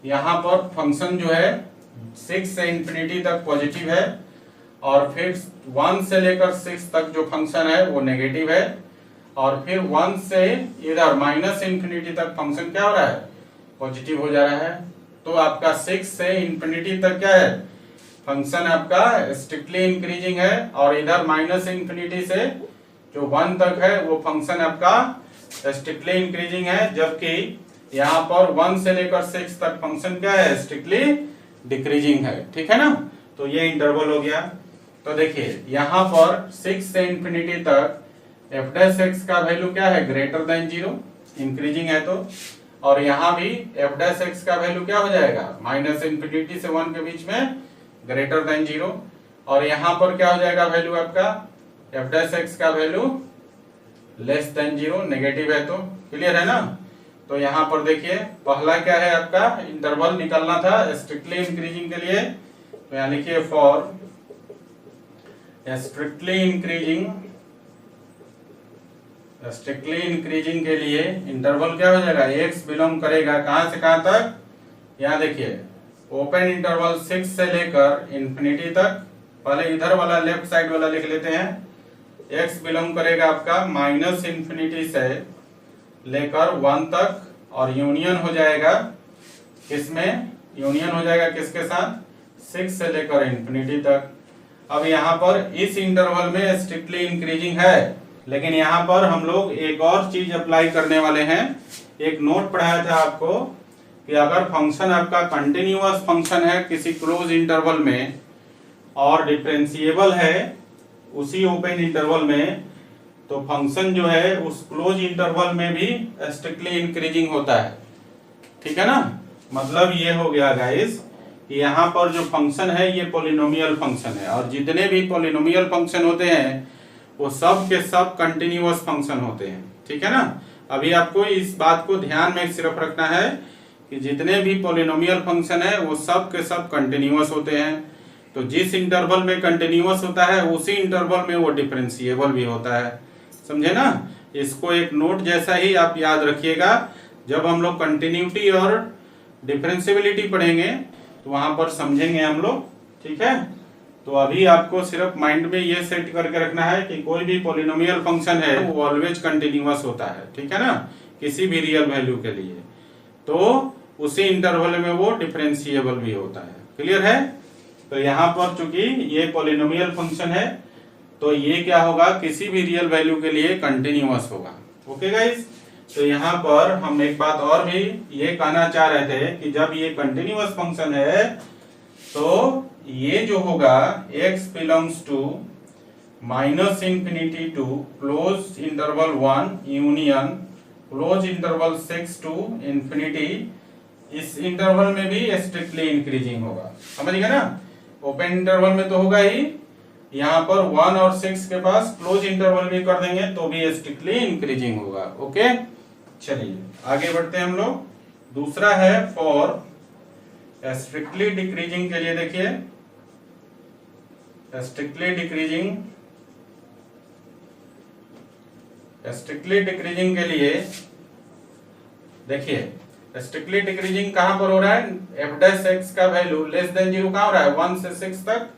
यहाँ पर फंक्शन जो है 6 से इंफिनिटी तक पॉजिटिव है, और फिर 1 से लेकर 6 तक जो फंक्शन है वो नेगेटिव है, और फिर 1 से इधर -इंफिनिटी तक फंक्शन क्या हो रहा है, पॉजिटिव हो जा रहा है। तो आपका 6 से इंफिनिटी तक क्या है, फंक्शन आपका स्ट्रिक्टली इंक्रीजिंग है, और इधर -इंफिनिटी से जो 1 तक है वो फंक्शन आपका स्ट्रिक्टली इंक्रीजिंग है, जबकि यहाँ पर 1 से लेकर 6 तक फंक्शन क्या है, स्ट्रिक्टली डिक्रीजिंग है। ठीक है ना, तो ये इंटरवल हो गया। तो देखिए यहाँ पर 6 से इंफिनिटी तक f' का वैल्यू क्या है, ग्रेटर देन 0, इंक्रीजिंग है तो, और यहाँ भी f' का वैल्यू क्या हो जाएगा, -इंफिनिटी से 1 के बीच में ग्रेटर देन 0, और यहाँ पर क्या हो जाएगा वैल्यू आपका, f' का वैल्यू लेस देन 0, नेगेटिव है तो। क्लियर है ना। तो यहाँ पर देखिए पहला क्या है आपका इंटरवल निकालना था स्ट्रिक्टली इंक्रीजिंग के लिए, तो यहाँ लिखिए फॉर स्ट्रिक्टली इंक्रीजिंग के लिए इंटरवल क्या हो जाएगा, x बिलोंग करेगा कहां से कहां तक, यहाँ देखिए ओपन इंटरवल 6 से लेकर इंफिनिटी तक, पहले इधर वाला लेफ्ट साइड वाला लिख लेते हैं, x बिलोंग करेगा आपका -इंफिनिटी से लेकर 1 तक, और यूनियन हो जाएगा किसमें, यूनियन हो जाएगा किसके साथ, 6 से लेकर इंफिनिटी तक। अब यहाँ पर इस इंटरवल में स्ट्रिक्टली इंक्रीजिंग है, लेकिन यहाँ पर हम लोग एक और चीज अप्लाई करने वाले हैं। एक नोट पढ़ाया था आपको कि अगर फंक्शन आपका कंटिन्यूअस फंक्शन है किसी क्लोज इंटरवल में और डिफरेंशिएबल है उसी ओपन इंटरवल में, तो फंक्शन जो है उस क्लोज इंटरवल में भी स्ट्रिक्टली इंक्रीजिंग होता है। ठीक है ना, मतलब ये हो गया गाइस, यहाँ पर जो फंक्शन है ये पॉलिनोमियल फंक्शन है, और जितने भी पॉलिनोमियल फंक्शन होते हैं वो सब के सब कंटिन्यूअस फंक्शन होते हैं। ठीक है ना, अभी आपको इस बात को ध्यान में सिर्फ रखना है कि जितने भी पॉलिनोमियल फंक्शन है वो सब के सब कंटिन्यूअस होते हैं। तो जिस इंटरवल में कंटिन्यूअस होता है उसी इंटरवल में वो डिफरेंशिएबल भी होता है, समझे ना। इसको एक नोट जैसा ही आप याद रखिएगा, जब हम लोग कंटिन्यूटी और डिफरेंशिएबिलिटी पढ़ेंगे तो वहां पर समझेंगे हम लोग। ठीक है, तो अभी आपको सिर्फ माइंड में ये सेट करके रखना है कि कोई भी पॉलिनोमियल फंक्शन है वो ऑलवेज कंटिन्यूअस होता है। ठीक है ना, किसी भी रियल वैल्यू के लिए, तो उसी इंटरवल में वो डिफरेंशिएबल भी होता है। क्लियर है। तो यहाँ पर चूंकि ये पॉलिनोमियल फंक्शन है तो ये क्या होगा, किसी भी रियल वैल्यू के लिए कंटिन्यूअस होगा। ओके गाइस, तो यहाँ पर हम एक बात और भी ये कहना चाह रहे थे कि जब ये कंटिन्यूअस फंक्शन है तो ये जो होगा x belongs to -infinity to close interval 1 union close interval 6 to infinity, इस इंटरवल में भी स्ट्रिक्टली इंक्रीजिंग होगा। समझ गए ना, ओपन इंटरवल में तो होगा ही, यहाँ पर 1 और 6 के पास क्लोज इंटरवल भी कर देंगे तो भी स्ट्रिक्टली इंक्रीजिंग होगा। ओके, चलिए आगे बढ़ते हैं हम लोग। दूसरा है फॉर स्ट्रिक्टली डिक्रीजिंग के लिए, देखिए स्ट्रिक्टली डिक्रीजिंग के लिए देखिए, स्ट्रिक्टली डिक्रीजिंग कहां पर हो रहा है, एफ डैश एक्स का वैल्यू लेस देन 0 कहां हो रहा है, 1 से 6 तक।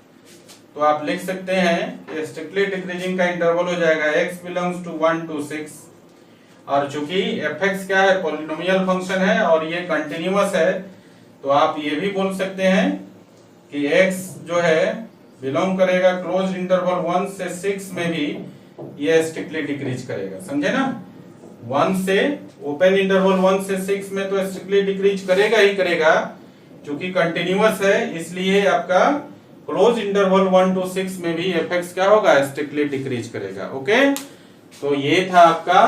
तो आप लिख सकते हैं स्ट्रिक्टली डिक्रीजिंग का इंटरवल हो जाएगा x बिलोंग्स टू 1 to 6। और चूंकि fx क्या है, पॉलिनोमियल फंक्शन है और ये कंटिन्यूअस है, तो आप ये भी बोल सकते हैं कि x जो है बिलोंग करेगा क्लोज्ड इंटरवल 1 से 6 में भी ये स्ट्रिक्टली डिक्रीज करेगा, समझे ना। 1 से ओपन इंटरवल 1 से 6 में तो स्ट्रिक्टली डिक्रीज करेगा ही करेगा, चूंकि कंटिन्यूअस है इसलिए आपका क्लोज इंटरवल 1 to 6 में भी fx क्या होगा, स्ट्रिक्टली डिक्रीज करेगा। ओके, तो ये था आपका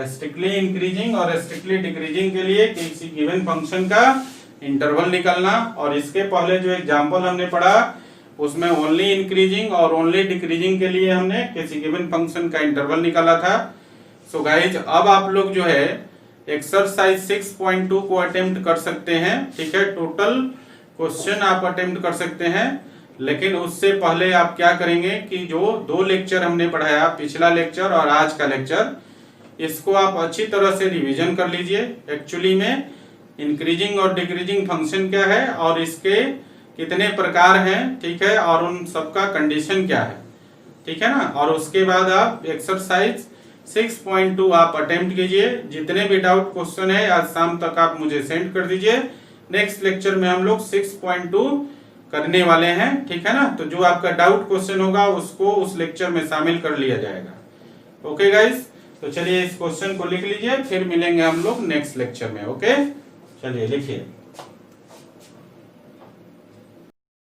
स्ट्रिक्टली इंक्रीजिंग और स्ट्रिक्टली डिक्रीजिंग के लिए किसी गिवन फंक्शन का इंटरवल निकालना। और इसके पहले जो एग्जांपल हमने पढ़ा उसमें ओनली इंक्रीजिंग और ओनली डिक्रीजिंग के लिए हमने किसी गिवन फंक्शन का इंटरवल निकाला था। सो गाइज, अब आप लोग जो है एक्सरसाइज 6.2 को अटेम्प्ट कर सकते हैं, ठीक है। टोटल क्वेश्चन आप अटेम्प्ट कर सकते हैं, लेकिन उससे पहले आप क्या करेंगे कि जो 2 लेक्चर हमने पढ़ाया, पिछला लेक्चर और आज का लेक्चर, इसको आप अच्छी तरह से रिवीजन कर लीजिए। एक्चुअली में इंक्रीजिंग और डिक्रीजिंग फंक्शन क्या है और इसके कितने प्रकार हैं, ठीक है, और उन सबका कंडीशन क्या है, ठीक है ना। और उसके बाद आप एक्सरसाइज 6.2 आप अटेम्प्ट कीजिए। जितने भी डाउट क्वेश्चन है आज शाम तक आप मुझे सेंड कर दीजिए। नेक्स्ट लेक्चर में हम लोग 6.2 करने वाले हैं, ठीक है ना। तो जो आपका डाउट क्वेश्चन होगा उसको उस लेक्चर में शामिल कर लिया जाएगा। ओके गाइस, तो चलिए इस क्वेश्चन को लिख लीजिए, फिर मिलेंगे हम लोग नेक्स्ट लेक्चर में। ओके, चलिए लिखिए।